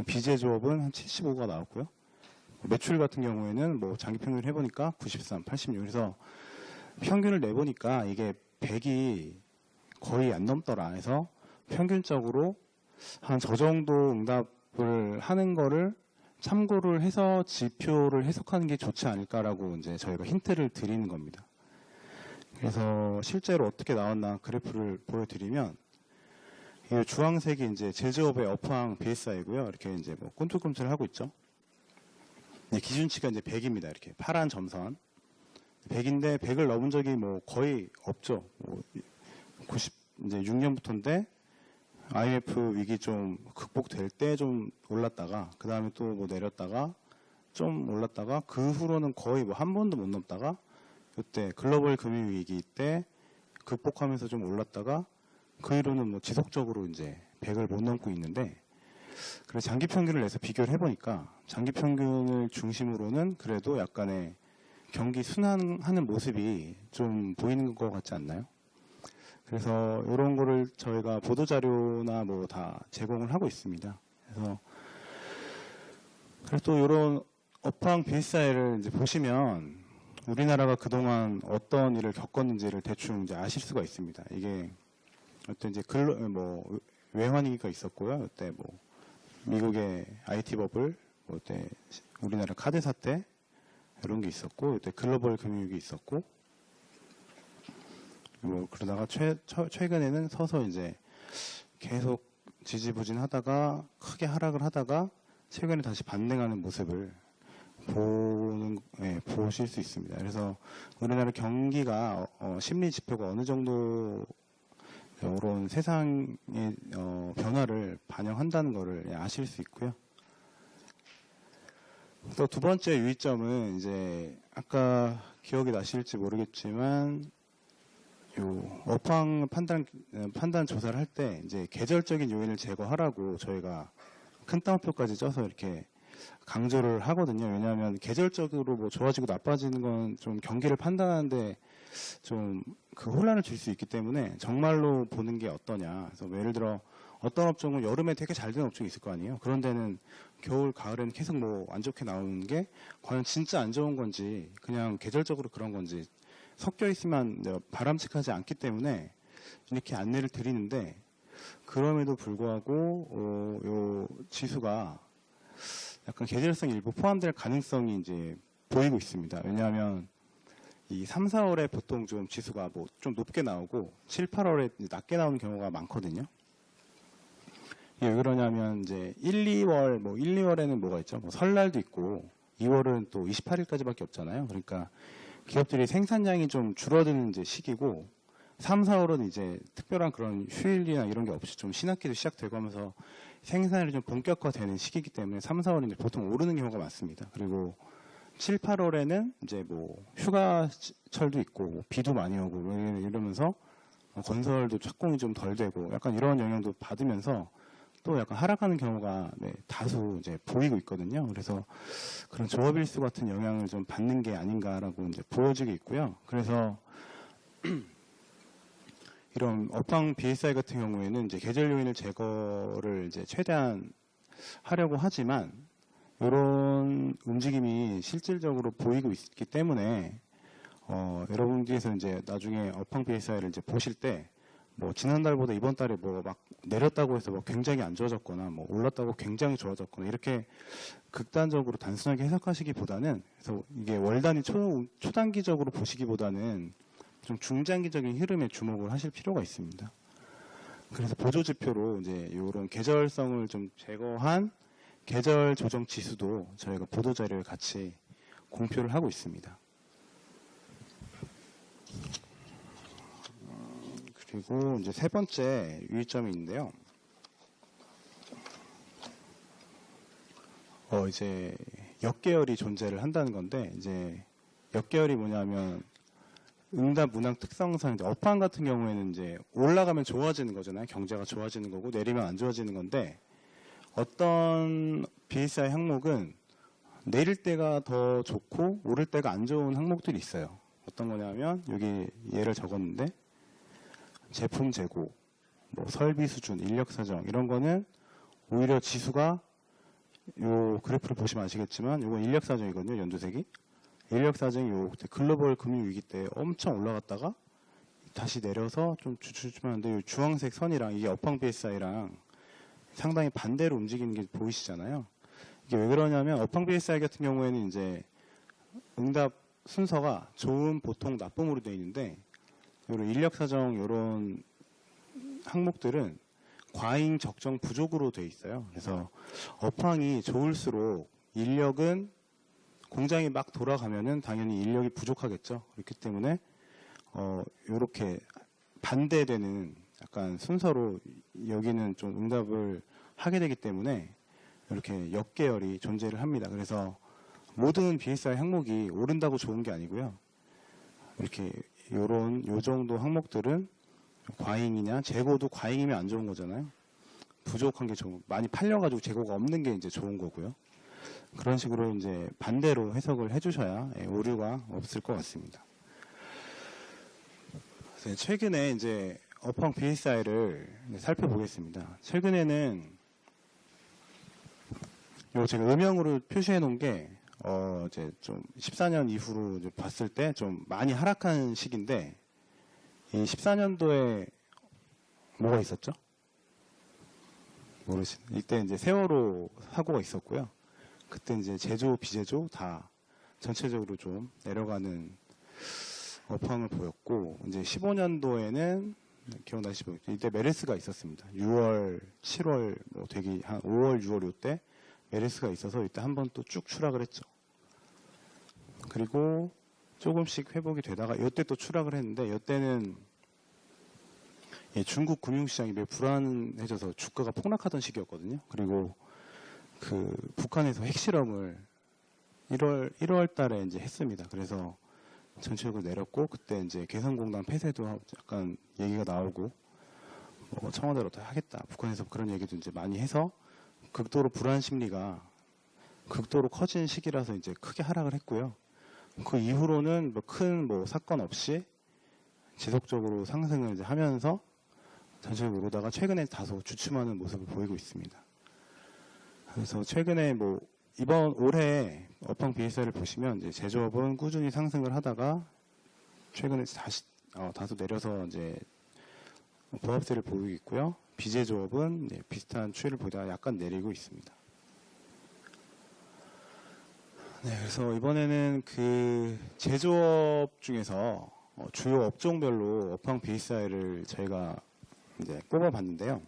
비제조업은 한 75가 나왔고요. 매출 같은 경우에는 뭐 장기 평균 해보니까 93, 86. 그래서 평균을 내보니까 이게 100이 거의 안 넘더라 해서 평균적으로 한 저 정도 응답을 하는 거를 참고를 해서 지표를 해석하는 게 좋지 않을까라고 이제 저희가 힌트를 드리는 겁니다. 그래서 실제로 어떻게 나왔나 그래프를 보여드리면, 이 주황색이 이제 제조업의 업황 BSI고요. 이렇게 이제 뭐 꿈틀꿈틀 하고 있죠. 기준치가 이제 100입니다. 이렇게 파란 점선. 100인데 100을 넘은 적이 뭐 거의 없죠. 뭐 96년부터인데 IMF 위기 좀 극복될 때 좀 올랐다가 그 다음에 또 뭐 내렸다가 좀 올랐다가 그 후로는 거의 뭐 한 번도 못 넘다가 그때 글로벌 금융위기 때 극복하면서 좀 올랐다가 그 이후로는 뭐 지속적으로 이제 100을 못 넘고 있는데, 그래서 장기 평균을 내서 비교를 해보니까 장기 평균을 중심으로는 그래도 약간의 경기 순환하는 모습이 좀 보이는 것 같지 않나요? 그래서 이런 거를 저희가 보도자료나 뭐 다 제공을 하고 있습니다. 그래서 또 이런 업황 BSI를 이제 보시면 우리나라가 그동안 어떤 일을 겪었는지를 대충 이제 아실 수가 있습니다. 이게 어떤 이제 외환위기가 있었고요. 그때 뭐 미국의 IT 버블, 뭐 그때 우리나라 카드 사태 이런 게 있었고, 그때 글로벌 금융위기 있었고, 뭐 그러다가 최근에는 서서 이제 계속 지지부진하다가 크게 하락을 하다가 최근에 다시 반등하는 모습을 보실 수 있습니다. 그래서 우리나라 경기가 심리 지표가 어느 정도 이런 세상의 변화를 반영한다는 것을 아실 수 있고요. 또 두 번째 유의점은 이제 아까 기억이 나실지 모르겠지만 요 업황 판단 조사를 할 때 이제 계절적인 요인을 제거하라고 저희가 큰 따옴표까지 쪄서 이렇게 강조를 하거든요. 왜냐하면 계절적으로 뭐 좋아지고 나빠지는 건 좀 경기를 판단하는데 좀 그 혼란을 줄 수 있기 때문에 정말로 보는 게 어떠냐. 그래서 뭐 예를 들어 어떤 업종은 여름에 되게 잘 되는 업종이 있을 거 아니에요. 그런 데는 겨울, 가을에는 계속 뭐 안 좋게 나오는 게 과연 진짜 안 좋은 건지 그냥 계절적으로 그런 건지 섞여 있으면 바람직하지 않기 때문에 이렇게 안내를 드리는데, 그럼에도 불구하고 요 지수가 약간 계절성 일부 포함될 가능성이 이제 보이고 있습니다. 왜냐하면 이 3, 4월에 보통 좀 지수가 뭐 좀 높게 나오고 7, 8월에 낮게 나오는 경우가 많거든요. 이게 왜 그러냐면 이제 1, 2월에는 뭐가 있죠? 뭐 설날도 있고 2월은 또 28일까지밖에 없잖아요. 그러니까 기업들이 생산량이 좀 줄어드는 이제 시기고, 3, 4월은 이제 특별한 그런 휴일이나 이런 게 없이 좀 신학기도 시작되고 하면서 생산이 좀 본격화되는 시기이기 때문에 3, 4월은 이제 보통 오르는 경우가 많습니다. 그리고 7, 8월에는 이제 뭐 휴가철도 있고 뭐 비도 많이 오고 뭐 이러면서 건설도 착공이 좀 덜 되고 약간 이런 영향도 받으면서 또 약간 하락하는 경우가 다수 이제 보이고 있거든요. 그래서 그런 조업일수 같은 영향을 좀 받는 게 아닌가라고 이제 보여지고 있고요. 그래서 이런 업황 BSI 같은 경우에는 이제 계절 요인을 제거를 이제 최대한 하려고 하지만 이런 움직임이 실질적으로 보이고 있기 때문에 여러분께서 이제 나중에 업황 BSI를 이제 보실 때 뭐 지난달보다 이번 달에 뭐 막 내렸다고 해서 뭐 굉장히 안 좋아졌거나 뭐 올랐다고 굉장히 좋아졌거나 이렇게 극단적으로 단순하게 해석하시기보다는, 그래서 이게 월 단위 초단기적으로 보시기보다는 좀 중장기적인 흐름에 주목을 하실 필요가 있습니다. 그래서 보조 지표로 이제 이런 계절성을 좀 제거한 계절 조정 지수도 저희가 보도 자료에 같이 공표를 하고 있습니다. 그리고 이제 세 번째 유의점이 있는데요. 이제 역계열이 존재를 한다는 건데, 이제 역계열이 뭐냐면 응답 문항 특성상 이제 업황 같은 경우에는 이제 올라가면 좋아지는 거잖아요. 경제가 좋아지는 거고 내리면 안 좋아지는 건데, 어떤 BSI 항목은 내릴 때가 더 좋고 오를 때가 안 좋은 항목들이 있어요. 어떤 거냐면 여기 예를 적었는데, 제품 재고, 뭐 설비 수준, 인력 사정 이런 거는 오히려 지수가, 요 그래프를 보시면 아시겠지만 이건 인력 사정이거든요. 연두색이 인력 사정이 요 글로벌 금융 위기 때 엄청 올라갔다가 다시 내려서 좀 주춤하는데, 요 주황색 선이랑 이게 업황 BSI랑 상당히 반대로 움직이는 게 보이시잖아요. 이게 왜 그러냐면 업황 BSI 같은 경우에는 이제 응답 순서가 좋은, 보통, 나쁨으로 되어 있는데, 요런 인력 사정 요런 항목들은 과잉, 적정, 부족으로 되어 있어요. 그래서 업황이 좋을수록 인력은, 공장이 막 돌아가면은 당연히 인력이 부족하겠죠. 그렇기 때문에 요렇게 반대되는 약간 순서로 여기는 좀 응답을 하게 되기 때문에 이렇게 역계열이 존재를 합니다. 그래서 모든 BSI 항목이 오른다고 좋은 게 아니고요. 이렇게 요 정도 항목들은 과잉이냐, 재고도 과잉이면 안 좋은 거잖아요. 부족한 게 좋은, 많이 팔려가지고 재고가 없는 게 이제 좋은 거고요. 그런 식으로 이제 반대로 해석을 해주셔야 오류가 없을 것 같습니다. 최근에 이제 업황 BSI를 살펴보겠습니다. 최근에는 요 제가 음영으로 표시해 놓은 게 이제 좀 14년 이후로 이제 봤을 때 좀 많이 하락한 시기인데, 이 14년도에 뭐가 있었죠? 모르시는. 이때 이제 세월호 사고가 있었고요. 그때 이제 제조, 비제조 다 전체적으로 좀 내려가는 업황을 보였고, 이제 15년도에는 기억나시죠? 이때 메르스가 있었습니다. 6월, 7월 뭐 되기 한 5월, 6월 요때 메르스가 있어서 이때 한번 또 쭉 추락을 했죠. 그리고 조금씩 회복이 되다가 이때 또 추락을 했는데, 이때는 중국 금융시장이 매우 불안해져서 주가가 폭락하던 시기였거든요. 그리고 그 북한에서 핵실험을 1월 달에 이제 했습니다. 그래서 전체적으로 내렸고, 그때 이제 개성공단 폐쇄도 약간 얘기가 나오고, 청와대로 다 하겠다. 북한에서 그런 얘기도 이제 많이 해서 극도로 불안 심리가 극도로 커진 시기라서 이제 크게 하락을 했고요. 그 이후로는 큰 사건 없이 지속적으로 상승을 이제 하면서 전체적으로 오르다가 최근에 다소 주춤하는 모습을 보이고 있습니다. 그래서 최근에 이번 올해 업황 BSI를 보시면 이제 제조업은 꾸준히 상승을 하다가 최근에 다시 다소 내려서 이제 보합세를 보이고 있고요. 비제조업은 비슷한 추이를 보다가 약간 내리고 있습니다. 네, 그래서 이번에는 그 제조업 중에서 주요 업종별로 업황 BSI를 저희가 이제 뽑아봤는데요.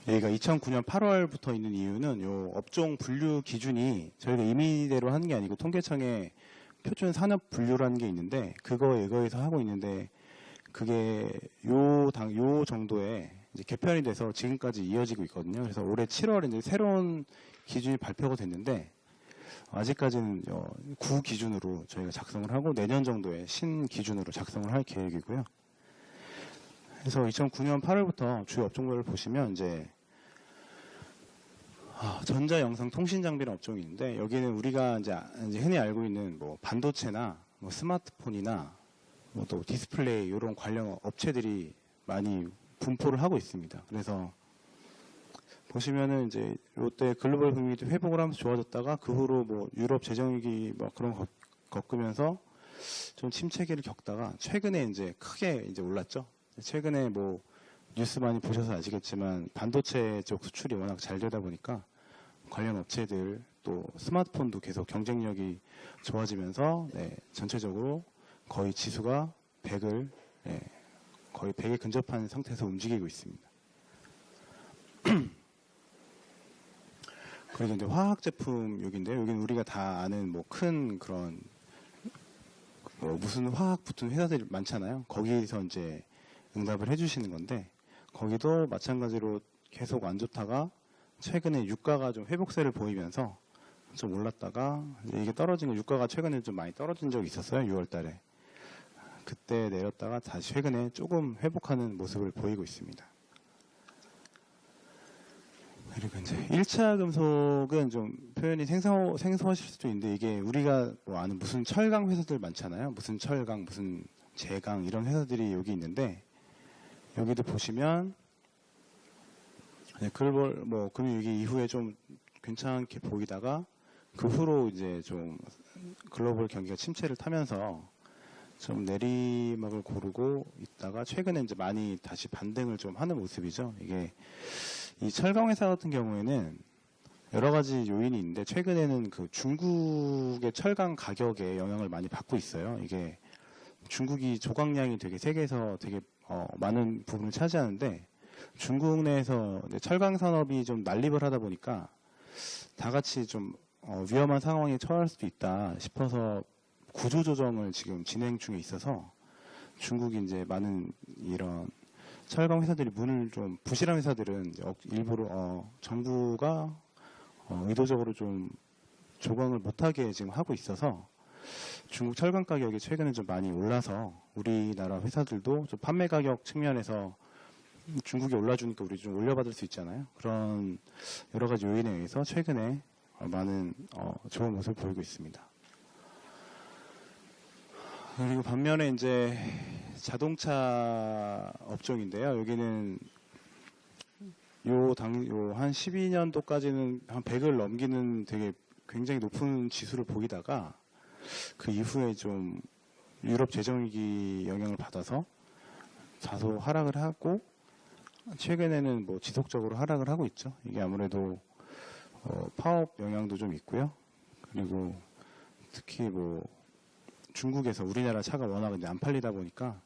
여기가 2009년 8월부터 있는 이유는 요 업종 분류 기준이 저희가 임의대로 하는 게 아니고 통계청에 표준 산업 분류라는 게 있는데, 그거 예거해서 하고 있는데, 그게 요 정도에 이제 개편이 돼서 지금까지 이어지고 있거든요. 그래서 올해 7월에 이제 새로운 기준이 발표가 됐는데, 아직까지는 구 기준으로 저희가 작성을 하고 내년 정도에 신 기준으로 작성을 할 계획이고요. 그래서 2009년 8월부터 주요 업종별을 보시면 이제 전자 영상 통신 장비라는 업종이 있는데, 여기는 우리가 이제 흔히 알고 있는 반도체나 스마트폰이나 또 디스플레이 이런 관련 업체들이 많이 분포를 하고 있습니다. 그래서 보시면은 이제 이때 글로벌 금융위기 회복을 하면서 좋아졌다가 그 후로 유럽 재정위기 그런 거 겪으면서 좀 침체기를 겪다가 최근에 이제 크게 이제 올랐죠. 최근에 뉴스 많이 보셔서 아시겠지만 반도체 쪽 수출이 워낙 잘 되다 보니까 관련 업체들 또 스마트폰도 계속 경쟁력이 좋아지면서 전체적으로 거의 지수가 100을 거의 100에 근접한 상태에서 움직이고 있습니다. 그리고 이제 화학 제품 여기인데요. 여기는 우리가 다 아는 큰 그런 무슨 화학 붙은 회사들이 많잖아요. 거기서 이제 응답을 해주시는 건데 거기도 마찬가지로 계속 안 좋다가 최근에 유가가 좀 회복세를 보이면서 좀 올랐다가 이제 이게 떨어진 거 유가가 최근에 좀 많이 떨어진 적이 있었어요. 6월 달에. 그때 내렸다가 다시 최근에 조금 회복하는 모습을 보이고 있습니다. 그리고 이제 1차 금속은 좀 표현이 생소하실 수도 있는데 이게 우리가 뭐 아는 무슨 철강 회사들 많잖아요. 무슨 철강, 무슨 제강 이런 회사들이 여기 있는데 여기도 보시면 글로벌 뭐 금융위기 이후에 좀 괜찮게 보이다가 그 후로 이제 좀 글로벌 경기가 침체를 타면서 좀 내리막을 고르고 있다가 최근에 이제 많이 다시 반등을 좀 하는 모습이죠. 이게 이 철강 회사 같은 경우에는 여러 가지 요인이 있는데 최근에는 그 중국의 철강 가격에 영향을 많이 받고 있어요. 이게 중국이 조각량이 되게 세계에서 되게 많은 부분을 차지하는데 중국 내에서 철강 산업이 좀 난립을 하다 보니까 다 같이 좀 위험한 상황에 처할 수도 있다 싶어서 구조조정을 지금 진행 중에 있어서 중국이 이제 많은 이런 철강 회사들이 문을 좀 부실한 회사들은 이제 일부러 정부가 의도적으로 좀 조강을 못하게 지금 하고 있어서 중국 철강 가격이 최근에 좀 많이 올라서 우리나라 회사들도 좀 판매 가격 측면에서 중국이 올라주니까 우리 좀 올려받을 수 있잖아요. 그런 여러 가지 요인에 의해서 최근에 많은 좋은 모습을 보이고 있습니다. 그리고 반면에 이제 자동차 업종인데요. 여기는 요 한 12년도까지는 한 100을 넘기는 되게 굉장히 높은 지수를 보이다가 그 이후에 좀 유럽 재정위기 영향을 받아서 다소 하락을 하고 최근에는 뭐 지속적으로 하락을 하고 있죠. 이게 아무래도 파업 영향도 좀 있고요. 그리고 특히 뭐 중국에서 우리나라 차가 워낙 안 팔리다 보니까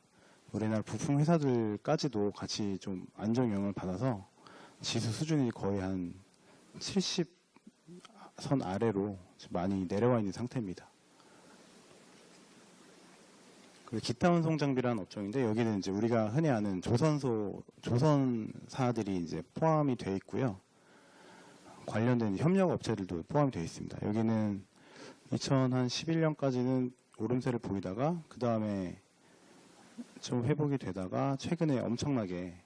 우리나라 부품 회사들까지도 같이 좀 안정 영향을 받아서 지수 수준이 거의 한 70선 아래로 많이 내려와 있는 상태입니다. 그리고 기타 운송 장비라는 업종인데 여기는 이제 우리가 흔히 아는 조선사들이 이제 포함이 되어 있고요. 관련된 협력 업체들도 포함이 되어 있습니다. 여기는 2011년까지는 오름세를 보이다가 그 다음에 좀 회복이 되다가 최근에 엄청나게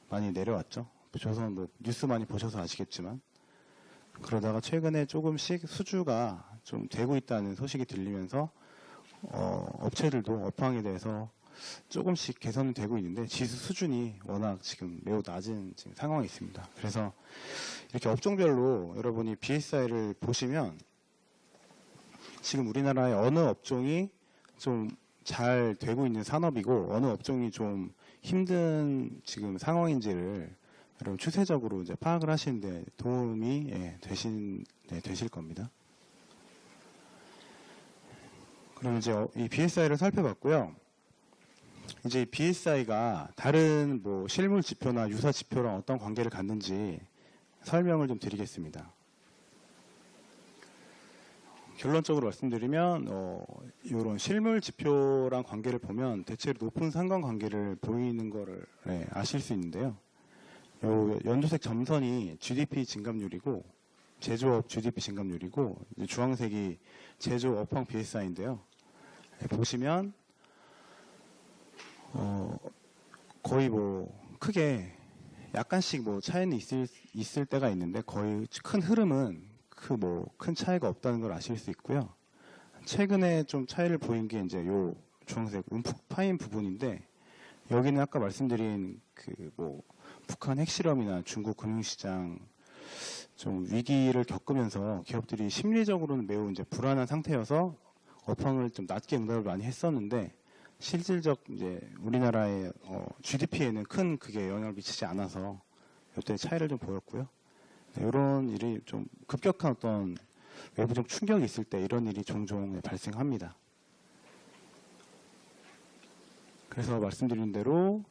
많이 내려왔죠. 조선 뭐 뉴스 많이 보셔서 아시겠지만 그러다가 최근에 조금씩 수주가 좀 되고 있다는 소식이 들리면서 업체들도 업황에 대해서 조금씩 개선이 되고 있는데 지수 수준이 워낙 지금 매우 낮은 지금 상황이 있습니다. 그래서 이렇게 업종별로 여러분이 BSI를 보시면 지금 우리나라의 어느 업종이 좀 잘 되고 있는 산업이고 어느 업종이 좀 힘든 지금 상황인지를 여러분 추세적으로 이제 파악을 하시는데 도움이 되실 겁니다. 그럼 이제 이 BSI를 살펴봤고요. 이제 BSI가 다른 뭐 실물 지표나 유사 지표랑 어떤 관계를 갖는지 설명을 좀 드리겠습니다. 결론적으로 말씀드리면 이런 실물 지표랑 관계를 보면 대체로 높은 상관관계를 보이는 거를 아실 수 있는데요. 요 연두색 점선이 GDP 증감률이고 제조업 GDP 증감률이고 이제 주황색이 제조업황 BSI인데요. 보시면 거의 뭐 크게 약간씩 뭐 차이는 있을 때가 있는데 거의 큰 흐름은 큰 차이가 없다는 걸 아실 수 있고요. 최근에 좀 차이를 보인 게 이제 요 주황색 움푹 파인 부분인데 여기는 아까 말씀드린 북한 핵실험이나 중국 금융시장 좀 위기를 겪으면서 기업들이 심리적으로는 매우 이제 불안한 상태여서 업황을 좀 낮게 응답을 많이 했었는데 실질적 이제 우리나라의 GDP에는 큰 그게 영향을 미치지 않아서 이때 차이를 좀 보였고요. 이런 일이 좀 급격한 어떤 외부적 충격이 있을 때 이런 일이 종종 발생합니다. 그래서 말씀드린 대로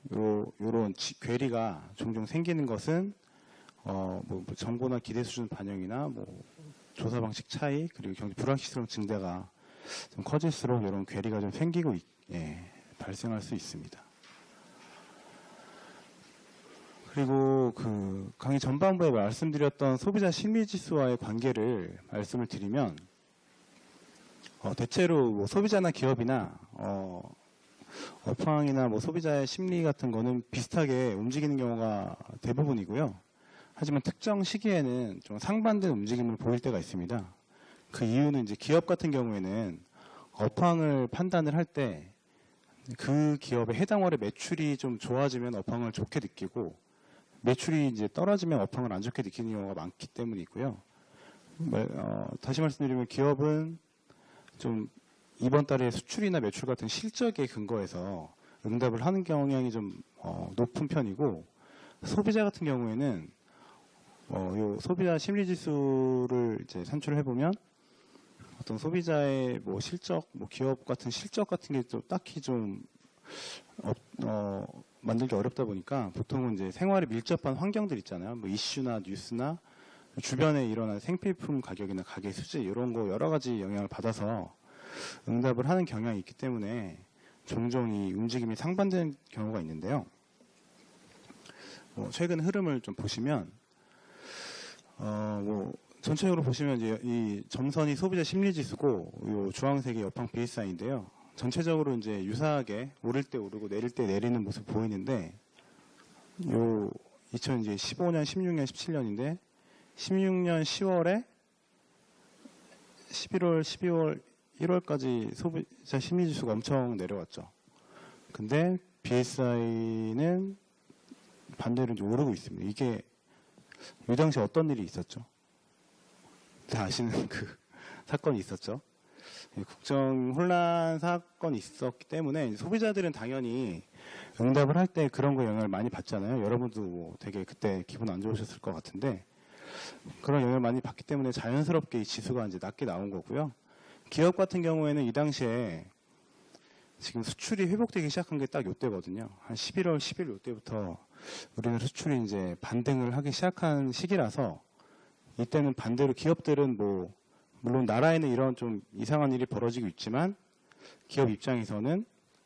이런 괴리가 종종 생기는 것은 정보나 기대 수준 반영이나 조사 방식 차이 그리고 경제 불확실성 증대가 좀 커질수록 이런 괴리가 좀 생기고 발생할 수 있습니다. 그리고 그 강의 전반부에 말씀드렸던 소비자 심리지수와의 관계를 말씀을 드리면 대체로 뭐 소비자나 기업이나 업황이나 뭐 소비자의 심리 같은 거는 비슷하게 움직이는 경우가 대부분이고요. 하지만 특정 시기에는 좀 상반된 움직임을 보일 때가 있습니다. 그 이유는 이제 기업 같은 경우에는 업황을 판단을 할 때 그 기업의 해당 월의 매출이 좀 좋아지면 업황을 좋게 느끼고 매출이 이제 떨어지면 업황을 안 좋게 느끼는 경우가 많기 때문이고요. 다시 말씀드리면 기업은 좀 이번 달에 수출이나 매출 같은 실적에 근거해서 응답을 하는 경향이 좀 높은 편이고 소비자 같은 경우에는 요 소비자 심리지수를 이제 산출해 보면 어떤 소비자의 뭐 실적, 뭐 기업 같은 실적 같은 게 또 딱히 좀 만들기 어렵다 보니까 보통은 이제 생활에 밀접한 환경들 있잖아요. 뭐 이슈나 뉴스나 주변에 일어난 생필품 가격이나 가계 수지 이런 거 여러 가지 영향을 받아서 응답을 하는 경향이 있기 때문에 종종 이 움직임이 상반된 경우가 있는데요. 최근 흐름을 좀 보시면 전체적으로 보시면 이제 이 점선이 소비자 심리지수고 요 주황색이 여팡 BSI인데요. 전체적으로 이제 유사하게 오를 때 오르고 내릴 때 내리는 모습 보이는데 요 2015년, 16년, 17년인데 16년 10월에 11월, 12월, 1월까지 소비자 심리지수가 엄청 내려왔죠. 근데 BSI는 반대로 이제 오르고 있습니다. 이게 이 당시 어떤 일이 있었죠? 다 아시는 그 사건이 있었죠. 국정 혼란 사건이 있었기 때문에 소비자들은 당연히 응답을 할 때 그런 거 영향을 많이 받잖아요. 여러분도 뭐 되게 그때 기분 안 좋으셨을 것 같은데 그런 영향을 많이 받기 때문에 자연스럽게 이 지수가 이제 낮게 나온 거고요. 기업 같은 경우에는 이 당시에 지금 수출이 회복되기 시작한 게 딱 이때거든요. 한 11월, 10일 이때부터 우리는 수출이 이제 반등을 하기 시작한 시기라서 이때는 반대로 기업들은 뭐 물론 나라에는 이런 좀 이상한 일이 벌어지고 있지만 기업 입장에서는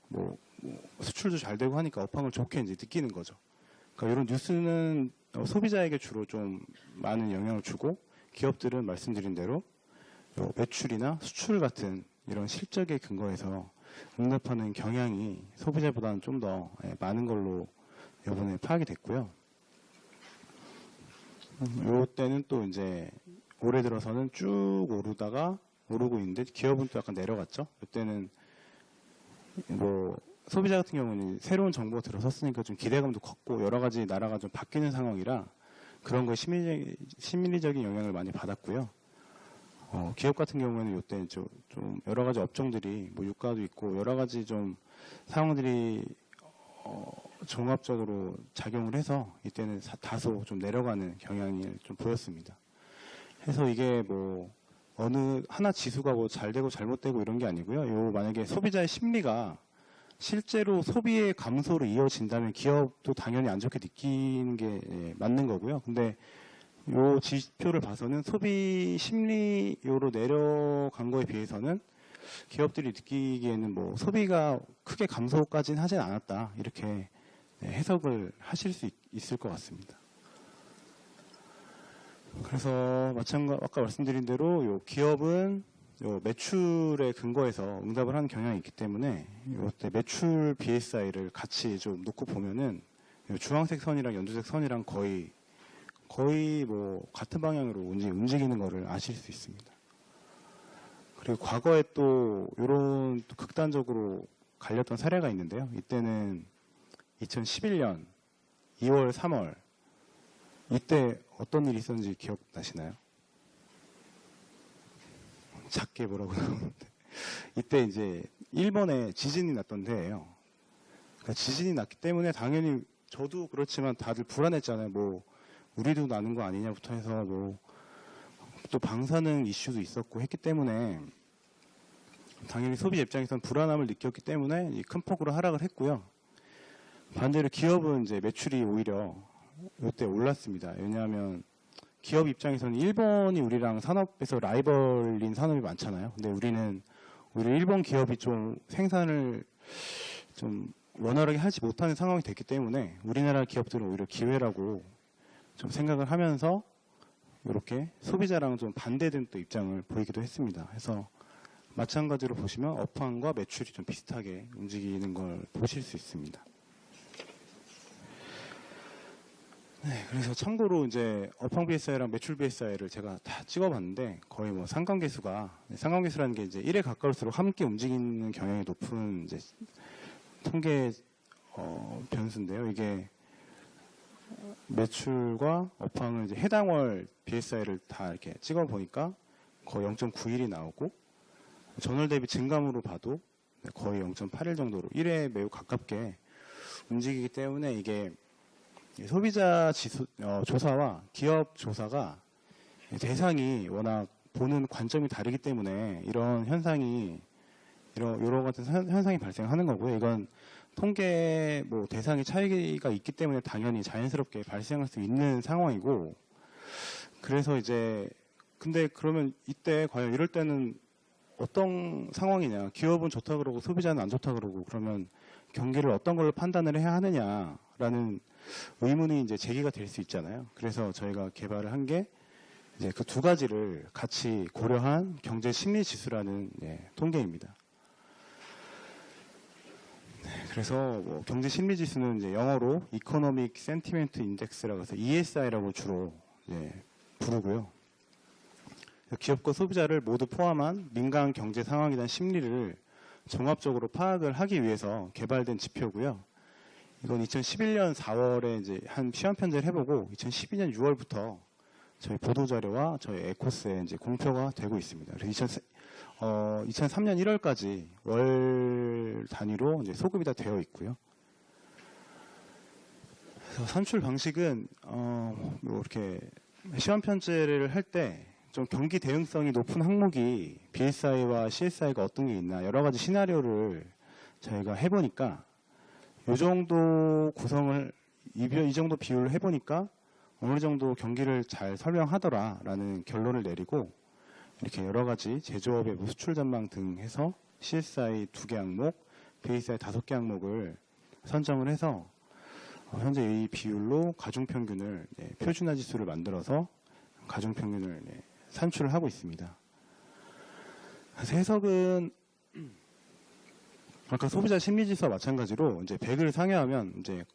뭐 수출도 잘 되고 하니까 업황을 좋게 이제 느끼는 거죠. 그러니까 이런 뉴스는 소비자에게 주로 좀 많은 영향을 주고 기업들은 말씀드린 대로 매출이나 수출 같은 이런 실적에 근거해서 응답하는 경향이 소비자보다는 좀 더 많은 걸로 이번에 파악이 됐고요. 요 때는 또 이제 올해 들어서는 쭉 오르고 있는데 기업은 또 약간 내려갔죠. 이때는 뭐 소비자 같은 경우는 새로운 정보가 들어섰으니까 좀 기대감도 컸고 여러 가지 나라가 좀 바뀌는 상황이라 그런 거에 심리적인 영향을 많이 받았고요. 기업 같은 경우에는 이때 좀 여러 가지 업종들이 뭐 유가도 있고 여러 가지 좀 상황들이 종합적으로 작용을 해서 이때는 다소 좀 내려가는 경향이 좀 보였습니다. 해서 이게 뭐 어느 하나 지수가 뭐 잘 되고 잘못되고 이런 게 아니고요. 요 만약에 소비자의 심리가 실제로 소비의 감소로 이어진다면 기업도 당연히 안 좋게 느끼는 게 맞는 거고요. 근데 요 지표를 봐서는 소비 심리로 내려간 거에 비해서는 기업들이 느끼기에는 뭐 소비가 크게 감소까지는 하진 않았다. 이렇게 해석을 하실 수 있을 것 같습니다. 그래서 아까 말씀드린 대로 요 기업은 요 매출에 근거해서 응답을 하는 경향이 있기 때문에 요때 매출 BSI를 같이 좀 놓고 보면은 요 주황색 선이랑 연두색 선이랑 거의 뭐 같은 방향으로 움직이는 거를 아실 수 있습니다. 그리고 과거에 또 이런 극단적으로 갈렸던 사례가 있는데요. 이때는 2011년 2월, 3월 이때 어떤 일이 있었는지 기억나시나요? 작게 뭐라고 나오는데 이때 이제 일본에 지진이 났던 데예요. 그러니까 지진이 났기 때문에 당연히 저도 그렇지만 다들 불안했잖아요. 뭐 우리도 나는 거 아니냐부터 해서 뭐 또 방사능 이슈도 있었고 했기 때문에 당연히 소비자 입장에서는 불안함을 느꼈기 때문에 이 큰 폭으로 하락을 했고요. 반대로 기업은 이제 매출이 오히려 이때 올랐습니다. 왜냐하면 기업 입장에서는 일본이 우리랑 산업에서 라이벌인 산업이 많잖아요. 근데 우리는 오히려 일본 기업이 좀 생산을 좀 원활하게 하지 못하는 상황이 됐기 때문에 우리나라 기업들은 오히려 기회라고 좀 생각을 하면서 이렇게 소비자랑 좀 반대된 또 입장을 보이기도 했습니다. 그래서 마찬가지로 보시면 업황과 매출이 좀 비슷하게 움직이는 걸 보실 수 있습니다. 네, 그래서 참고로 이제 업황 BSI랑 매출 BSI를 제가 다 찍어봤는데 거의 뭐 상관계수라는 게 이제 1에 가까울수록 함께 움직이는 경향이 높은 이제 통계 변수인데요. 이게 매출과 업황을 이제 해당월 BSI를 다 이렇게 찍어 보니까 거의 0.91이 나오고 전월 대비 증감으로 봐도 거의 0.81 정도로 1에 매우 가깝게 움직이기 때문에 이게 소비자 조사와 기업 조사가 대상이 워낙 보는 관점이 다르기 때문에 이런 현상이 이런 같은 현상이 발생하는 거고요. 이건 통계 뭐 대상의 차이가 있기 때문에 당연히 자연스럽게 발생할 수 있는 상황이고, 그래서 이제 근데 그러면 이때 과연 이럴 때는 어떤 상황이냐? 기업은 좋다 그러고 소비자는 안 좋다 그러고, 그러면 경기를 어떤 걸로 판단을 해야 하느냐라는 의문이 이제 제기가 될 수 있잖아요. 그래서 저희가 개발을 한 게 이제 그 두 가지를 같이 고려한 경제 심리 지수라는 통계입니다. 네, 그래서 뭐 경제 심리 지수는 이제 영어로 Economic Sentiment Index라고 해서 ESI라고 주로 부르고요. 기업과 소비자를 모두 포함한 민간 경제 상황에 대한 심리를 종합적으로 파악을 하기 위해서 개발된 지표고요. 이건 2011년 4월에 이제 한 시험 편제를 해보고 2012년 6월부터 저희 보도자료와 저희 에코스에 이제 공표가 되고 있습니다. 그래서 2003년 1월까지 월 단위로 이제 소급이 다 되어 있고요. 그래서 산출 방식은 뭐 이렇게 시험 편제를 할 때 좀 경기 대응성이 높은 항목이 BSI와 CSI가 어떤 게 있나 여러 가지 시나리오를 저희가 해보니까 이 정도 구성을 이 정도 비율을 해보니까 어느 정도 경기를 잘 설명하더라라는 결론을 내리고 이렇게 여러 가지 제조업의 수출 전망 등 해서 CSI 2개 항목, BSI 5개 항목을 선정을 해서 현재 이 비율로 가중평균을 표준화 지수를 만들어서 가중평균을 산출을 하고 있습니다. 그래서 해석은 아까 소비자 심리지수와 마찬가지로 이제 100을 상회하면 이제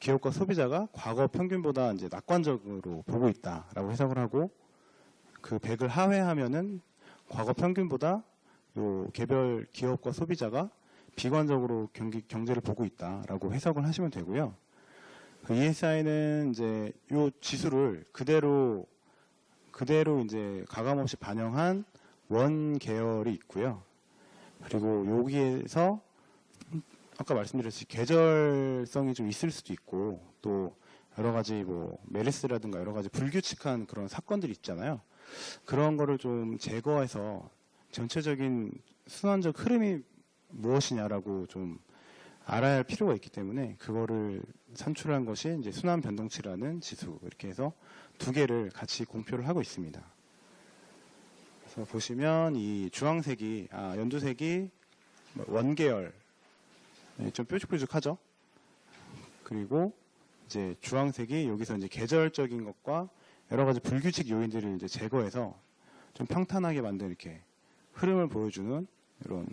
기업과 소비자가 과거 평균보다 이제 낙관적으로 보고 있다라고 해석을 하고, 그 100을 하회하면은 과거 평균보다 요 개별 기업과 소비자가 비관적으로 경제를 보고 있다라고 해석을 하시면 되고요. 그 ESI는 이제 요 지수를 그대로 이제 가감없이 반영한 원 계열이 있고요. 그리고 여기에서 아까 말씀드렸듯이 계절성이 좀 있을 수도 있고, 또 여러 가지 뭐 메르스라든가 여러 가지 불규칙한 그런 사건들이 있잖아요. 그런 거를 좀 제거해서 전체적인 순환적 흐름이 무엇이냐라고 좀 알아야 할 필요가 있기 때문에 그거를 산출한 것이 이제 순환 변동치라는 지수, 이렇게 해서 두 개를 같이 공표를 하고 있습니다. 그래서 보시면 이 주황색이 연두색이 원계열, 좀 뾰족뾰족하죠. 그리고 이제 주황색이 여기서 이제 계절적인 것과 여러 가지 불규칙 요인들을 이제 제거해서 좀 평탄하게 만든 이렇게 흐름을 보여주는 이런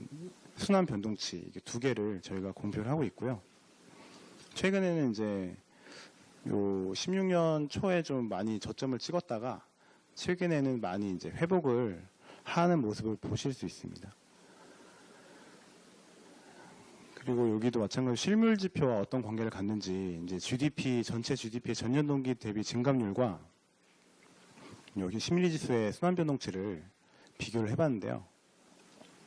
순환 변동치 이게 두 개를 저희가 공표를 하고 있고요. 최근에는 이제 요 16년 초에 좀 많이 저점을 찍었다가 최근에는 많이 이제 회복을 하는 모습을 보실 수 있습니다. 그리고 여기도 마찬가지로 실물 지표와 어떤 관계를 갖는지 이제 GDP 전체 GDP의 전년 동기 대비 증감률과 여기 심리지수의 순환 변동치를 비교를 해봤는데요.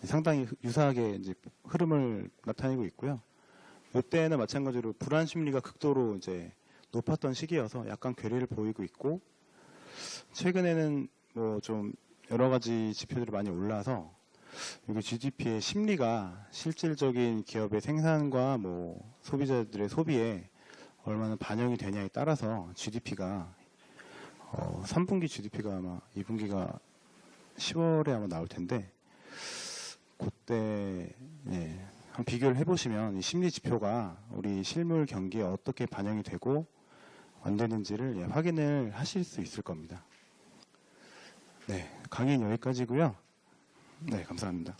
상당히 유사하게 이제 흐름을 나타내고 있고요. 이때는 마찬가지로 불안 심리가 극도로 이제 높았던 시기여서 약간 괴리를 보이고 있고, 최근에는 뭐 좀 여러 가지 지표들이 많이 올라서 여기 GDP의 심리가 실질적인 기업의 생산과 뭐 소비자들의 소비에 얼마나 반영이 되냐에 따라서 GDP가 3분기 GDP가 아마 2분기가 10월에 아마 나올 텐데 그때 예, 한번 비교를 해보시면 이 심리 지표가 우리 실물 경기에 어떻게 반영이 되고 안 되는지를 예, 확인을 하실 수 있을 겁니다. 네, 강의는 여기까지고요. 네, 감사합니다.